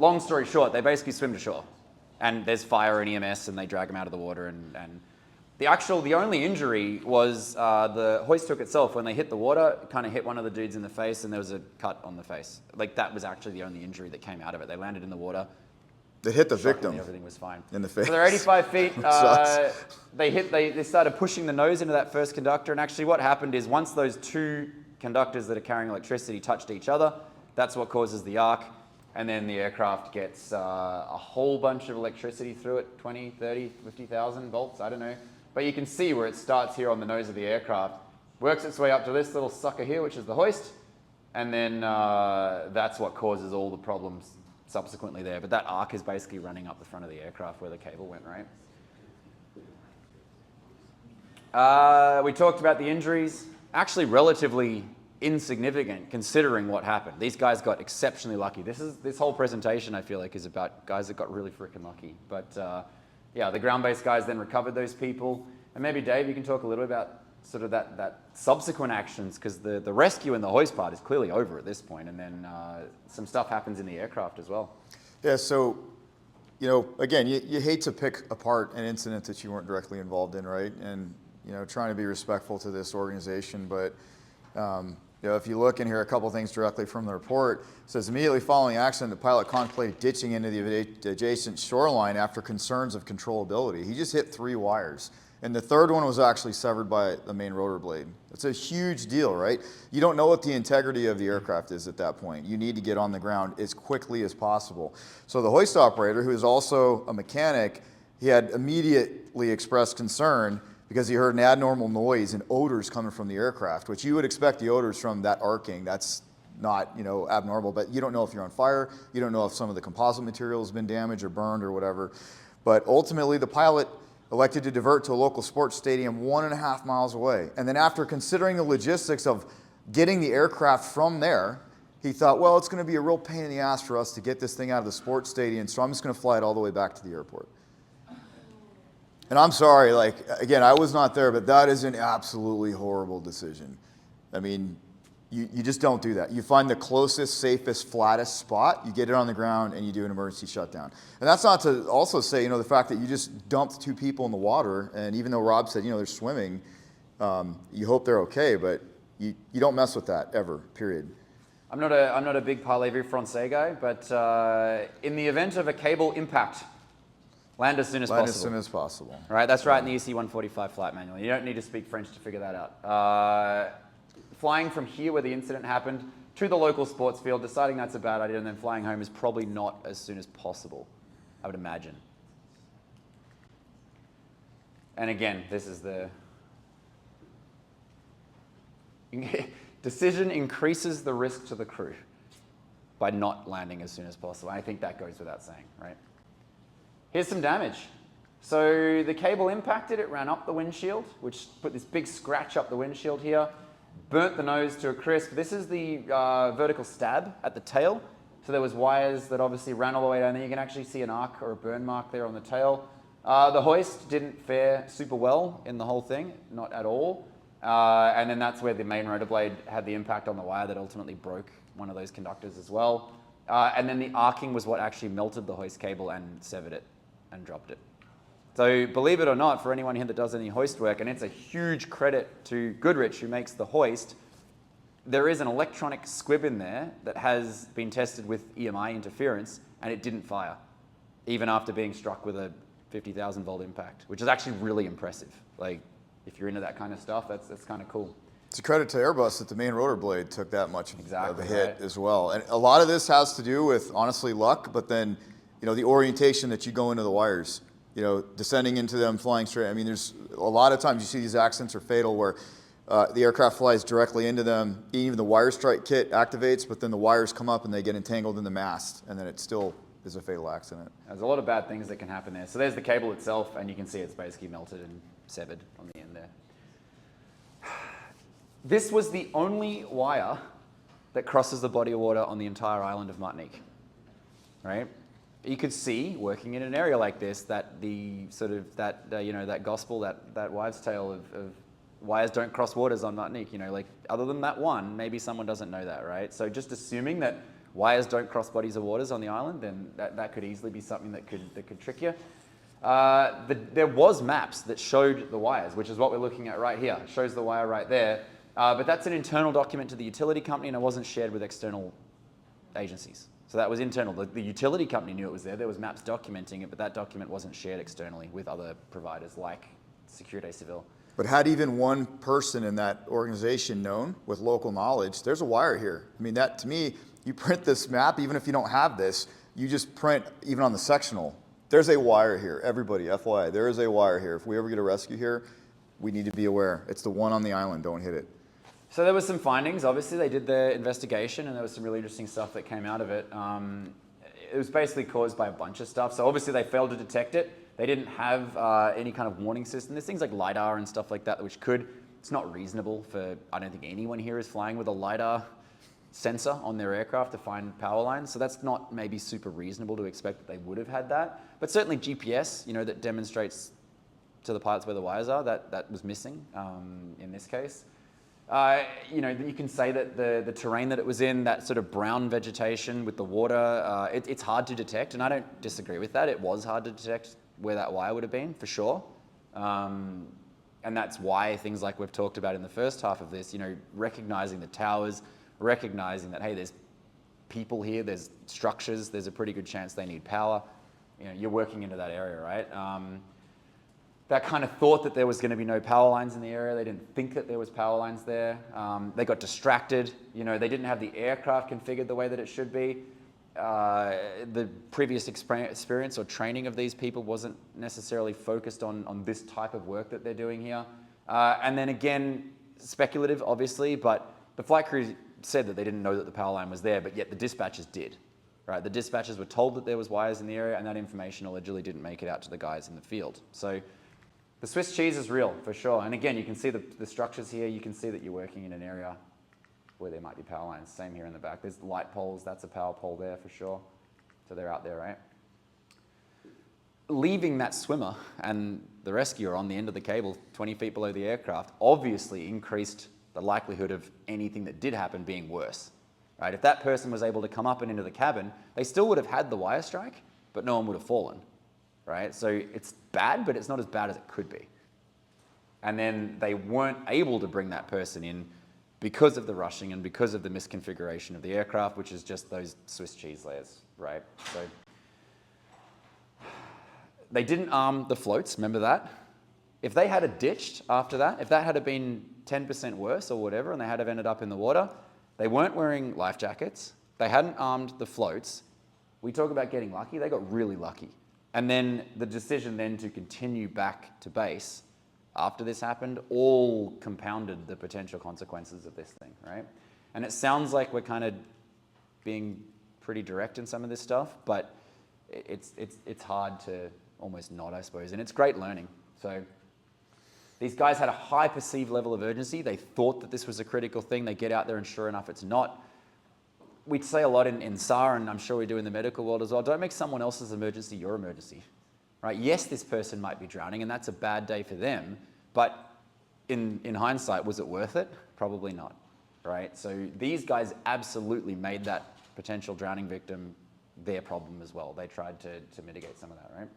long story short, they basically swim to shore. And there's fire and EMS, and they drag them out of the water. And the only injury was the hoist hook itself. When they hit the water, it kind of hit one of the dudes in the face, and there was a cut on the face. Like, that was actually the only injury that came out of it. They landed in the water. They hit the victim. Everything was fine. In the face. So they're 85 feet. They started pushing the nose into that first conductor. And actually what happened is once those two conductors that are carrying electricity touched each other, that's what causes the arc. And then the aircraft gets a whole bunch of electricity through it, 20, 30, 50,000 volts, I don't know. But you can see where it starts here on the nose of the aircraft, works its way up to this little sucker here, which is the hoist. And then that's what causes all the problems subsequently there. But that arc is basically running up the front of the aircraft where the cable went, right? We talked about the injuries. Actually relatively insignificant considering what happened. These guys got exceptionally lucky. This whole presentation, I feel like, is about guys that got really freaking lucky. But yeah, the ground-based guys then recovered those people. And maybe Dave, you can talk a little about sort of that subsequent actions, because the rescue and the hoist part is clearly over at this point, and then some stuff happens in the aircraft as well. Yeah, so, you know, again, you hate to pick apart an incident that you weren't directly involved in, right? And, you know, trying to be respectful to this organization, but, you know, if you look in here, a couple things directly from the report, it says immediately following the accident, the pilot contemplated ditching into the adjacent shoreline after concerns of controllability. He just hit 3 wires. And the third one was actually severed by the main rotor blade. It's a huge deal, right? You don't know what the integrity of the aircraft is at that point. You need to get on the ground as quickly as possible. So the hoist operator, who is also a mechanic, he had immediately expressed concern because he heard an abnormal noise and odors coming from the aircraft, which you would expect the odors from that arcing. That's not, you know, abnormal, but you don't know if you're on fire. You don't know if some of the composite material has been damaged or burned or whatever. But ultimately, the pilot elected to divert to a local sports stadium 1.5 miles away. And then after considering the logistics of getting the aircraft from there, he thought, well, it's going to be a real pain in the ass for us to get this thing out of the sports stadium, so I'm just going to fly it all the way back to the airport. And I'm sorry, like, again, I was not there, but that is an absolutely horrible decision. I mean, you just don't do that. You find the closest, safest, flattest spot, you get it on the ground, and you do an emergency shutdown. And that's not to also say, you know, the fact that you just dumped 2 people in the water, and even though Rob said, you know, they're swimming, you hope they're okay, but you don't mess with that ever, period. I'm not a big parlez-vous français guy, but in the event of a cable impact, land as soon as possible. Land as soon as possible. Right, that's right in the EC-145 flight manual. You don't need to speak French to figure that out. Flying from here where the incident happened to the local sports field, deciding that's a bad idea, and then flying home is probably not as soon as possible, I would imagine. And again, this is the decision increases the risk to the crew by not landing as soon as possible. I think that goes without saying, right? Here's some damage. So the cable impacted, it ran up the windshield, which put this big scratch up the windshield here, burnt the nose to a crisp. This is the vertical stab at the tail. So there was wires that obviously ran all the way down there. You can actually see an arc or a burn mark there on the tail. The hoist didn't fare super well in the whole thing, not at all. And then that's where the main rotor blade had the impact on the wire that ultimately broke one of those conductors as well. And then the arcing was what actually melted the hoist cable and severed it and dropped it. So believe it or not, for anyone here that does any hoist work, and it's a huge credit to Goodrich who makes the hoist, there is an electronic squib in there that has been tested with EMI interference, and it didn't fire, even after being struck with a 50,000 volt impact, which is actually really impressive. Like, if you're into that kind of stuff, that's kind of cool. It's a credit to Airbus that the main rotor blade took that much of a hit right. as well. And a lot of this has to do with, honestly, luck, but then, you know, the orientation that you go into the wires, you know, descending into them, flying straight. I mean, there's a lot of times you see these accidents are fatal where the aircraft flies directly into them. Even the wire strike kit activates, but then the wires come up and they get entangled in the mast, and then it still is a fatal accident. There's a lot of bad things that can happen there. So there's the cable itself, and you can see it's basically melted and severed on the end there. This was the only wire that crosses the body of water on the entire island of Martinique, right? You could see, working in an area like this, that the sort of that you know, that gospel, that wives' tale of wires don't cross waters on Martinique. You know, like, other than that one, maybe someone doesn't know that, right? So just assuming that wires don't cross bodies of waters on the island, then that could easily be something that could trick you. There was maps that showed the wires, which is what we're looking at right here. It shows the wire right there. But that's an internal document to the utility company, and it wasn't shared with external agencies. So that was internal. The utility company knew it was there. There was maps documenting it, but that document wasn't shared externally with other providers like Securité Civil. But had even one person in that organization known with local knowledge, there's a wire here. I mean, that to me, you print this map, even if you don't have this, you just print even on the sectional. There's a wire here. Everybody, FYI, there is a wire here. If we ever get a rescue here, we need to be aware. It's the one on the island. Don't hit it. So there was some findings. Obviously, they did their investigation, and there was some really interesting stuff that came out of it. It was basically caused by a bunch of stuff. So obviously, they failed to detect it. They didn't have any kind of warning system. There's things like LiDAR and stuff like that, which it's not reasonable for, I don't think anyone here is flying with a LiDAR sensor on their aircraft to find power lines. So that's not maybe super reasonable to expect that they would have had that. But certainly GPS, that demonstrates to the pilots where the wires are, that was missing in this case. You can say that the terrain that it was in, that sort of brown vegetation with the water, it's hard to detect, and I don't disagree with that. It was hard to detect where that wire would have been, for sure. And that's why things like we've talked about in the first half of this, recognizing the towers, recognizing that, hey, there's people here, there's structures, there's a pretty good chance they need power. You're working into that area, right? That kind of thought that there was going to be no power lines in the area. They didn't think that there was power lines there. They got distracted. They didn't have the aircraft configured the way that it should be. The previous experience or training of these people wasn't necessarily focused on this type of work that they're doing here. And then again, speculative, obviously, but the flight crew said that they didn't know that the power line was there, but yet the dispatchers did. Right? The dispatchers were told that there was wires in the area, and that information allegedly didn't make it out to the guys in the field. So the Swiss cheese is real, for sure. And again, you can see the structures here. You can see that you're working in an area where there might be power lines. Same here in the back. There's light poles. That's a power pole there, for sure. So they're out there, right? Leaving that swimmer and the rescuer on the end of the cable 20 feet below the aircraft obviously increased the likelihood of anything that did happen being worse. Right? If that person was able to come up and into the cabin, they still would have had the wire strike, but no one would have fallen. Right? So it's bad, but it's not as bad as it could be. And then they weren't able to bring that person in because of the rushing and because of the misconfiguration of the aircraft, which is just those Swiss cheese layers, right? So they didn't arm the floats, remember that? If they had ditched after that, if that had been 10% worse or whatever, and they had ended up in the water, they weren't wearing life jackets, they hadn't armed the floats. We talk about getting lucky, they got really lucky. And then the decision then to continue back to base after this happened all compounded the potential consequences of this thing, right? And it sounds like we're kind of being pretty direct in some of this stuff, but it's hard to almost not, I suppose. And it's great learning. So these guys had a high perceived level of urgency. They thought that this was a critical thing. They get out there and sure enough, it's not. We say a lot in SAR, and I'm sure we do in the medical world as well, don't make someone else's emergency your emergency, right? Yes, this person might be drowning, and that's a bad day for them, but in hindsight, was it worth it? Probably not, right? So these guys absolutely made that potential drowning victim their problem as well. They tried to mitigate some of that, right?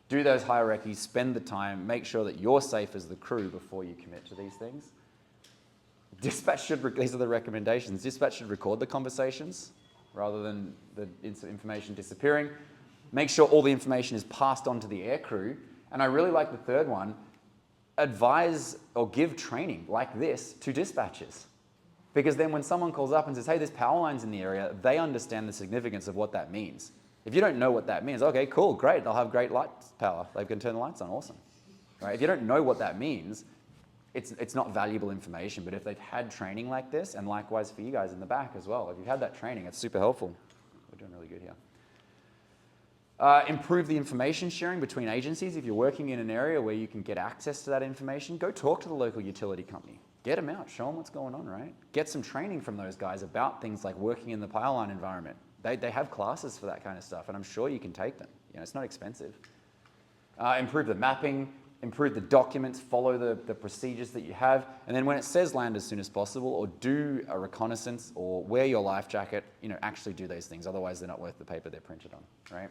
Do those hierarchies, spend the time, make sure that you're safe as the crew before you commit to these things. Dispatch should, these are the recommendations, dispatch should record the conversations rather than the information disappearing. Make sure all the information is passed on to the air crew. And I really like the third one, advise or give training like this to dispatchers. Because then when someone calls up and says, hey, there's power lines in the area, they understand the significance of what that means. If you don't know what that means, okay, cool, great, they'll have great light power. They can turn the lights on, awesome. Right? If you don't know what that means, it's not valuable information, but if they've had training like this, and likewise for you guys in the back as well, if you've had that training, it's super helpful. We're doing really good here. Improve the information sharing between agencies. If you're working in an area where you can get access to that information, go talk to the local utility company. Get them out, show them what's going on, right? Get some training from those guys about things like working in the power line environment. They have classes for that kind of stuff, and I'm sure you can take them. It's not expensive. Improve the mapping. improve the documents, follow the procedures that you have, and then when it says land as soon as possible, or do a reconnaissance, or wear your life jacket, actually do those things. Otherwise, they're not worth the paper they're printed on, right?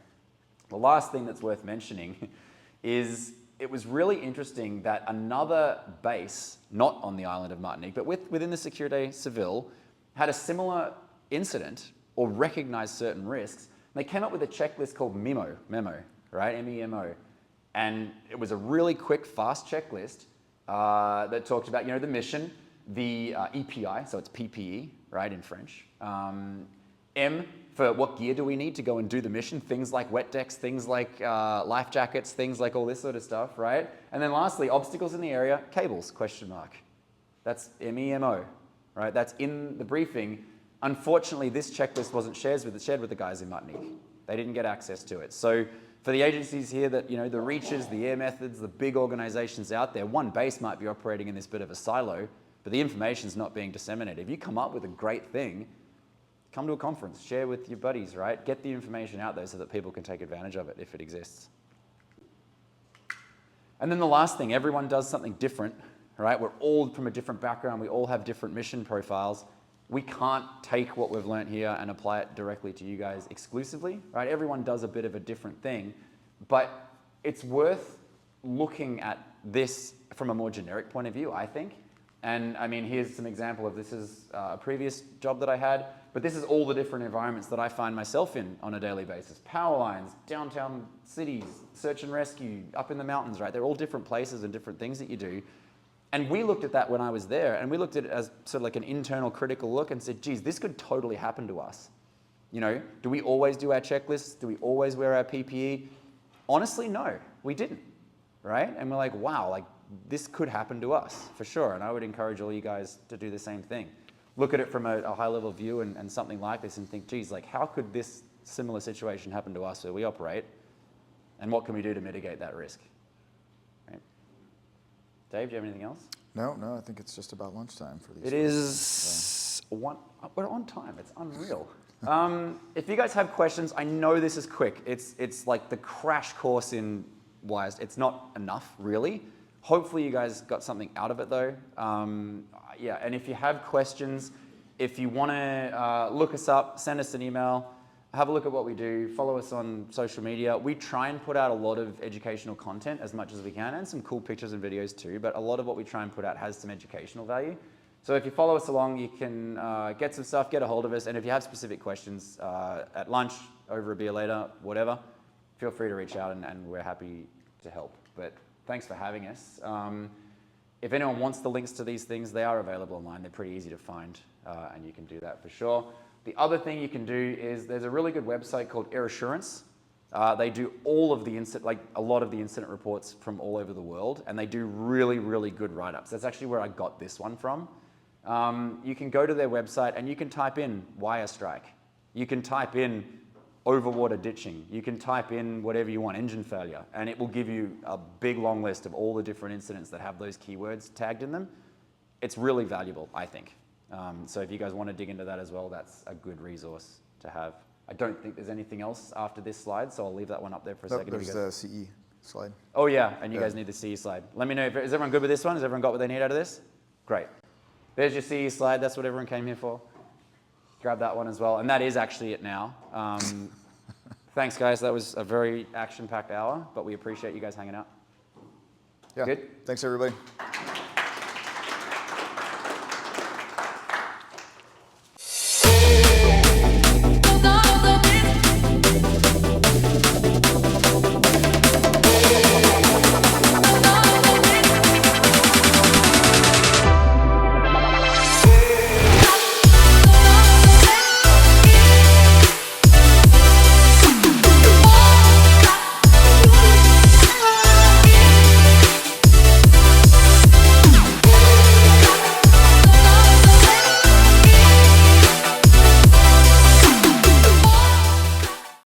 The last thing that's worth mentioning is it was really interesting that another base, not on the island of Martinique, but within the Sécurité Civile, had a similar incident or recognized certain risks. They came up with a checklist called MEMO, right? MEMO. And it was a really quick, fast checklist that talked about, the mission, the EPI, so it's PPE, right, in French. M for what gear do we need to go and do the mission, things like wet decks, things like life jackets, things like all this sort of stuff, right? And then lastly, obstacles in the area, cables, question mark. That's MEMO, right? That's in the briefing. Unfortunately, this checklist wasn't shared with the guys in Martinique. They didn't get access to it. So for the agencies here that, the Reaches, the Air Methods, the big organizations out there, one base might be operating in this bit of a silo, but the information's not being disseminated. If you come up with a great thing, come to a conference, share with your buddies, right? Get the information out there so that people can take advantage of it if it exists. And then the last thing, everyone does something different, right? We're all from a different background. We all have different mission profiles. We can't take what we've learned here and apply it directly to you guys exclusively, right? Everyone does a bit of a different thing, but it's worth looking at this from a more generic point of view, I think. And I mean, here's some example of this is a previous job that I had, but this is all the different environments that I find myself in on a daily basis. Power lines, downtown cities, search and rescue, up in the mountains, right? They're all different places and different things that you do. And we looked at that when I was there, and we looked at it as sort of like an internal critical look and said, geez, this could totally happen to us. Do we always do our checklists? Do we always wear our PPE? Honestly, no, we didn't, right? And we're like, wow, like this could happen to us for sure. And I would encourage all you guys to do the same thing. Look at it from a high level view and something like this and think, geez, like how could this similar situation happen to us where we operate? And what can we do to mitigate that risk? Right? Dave, do you have anything else? No, I think it's just about lunchtime for these. It is we're on time. It's unreal. If you guys have questions, I know this is quick. It's like the crash course in wires. It's not enough, really. Hopefully you guys got something out of it though. Yeah, and if you have questions, if you want to look us up, send us an email, have a look at what we do, follow us on social media. We try and put out a lot of educational content as much as we can, and some cool pictures and videos too, but a lot of what we try and put out has some educational value. So if you follow us along, you can get some stuff, get a hold of us, and if you have specific questions at lunch, over a beer later, whatever, feel free to reach out and we're happy to help. But thanks for having us. If anyone wants the links to these things, they are available online. They're pretty easy to find, and you can do that for sure. The other thing you can do is there's a really good website called Air Assurance. They do all of the a lot of the incident reports from all over the world, and they do really, really good write-ups. That's actually where I got this one from. You can go to their website and you can type in wire strike. You can type in overwater ditching. You can type in whatever you want, engine failure, and it will give you a big long list of all the different incidents that have those keywords tagged in them. It's really valuable, I think. So if you guys want to dig into that as well, that's a good resource to have. I don't think there's anything else after this slide, so I'll leave that one up there for a second. There's the CE slide. Oh yeah, and you guys need the CE slide. Let me know, is everyone good with this one? Has everyone got what they need out of this? Great. There's your CE slide, that's what everyone came here for. Grab that one as well, and that is actually it now. Thanks guys, that was a very action-packed hour, but we appreciate you guys hanging out. Yeah. Good? Thanks everybody.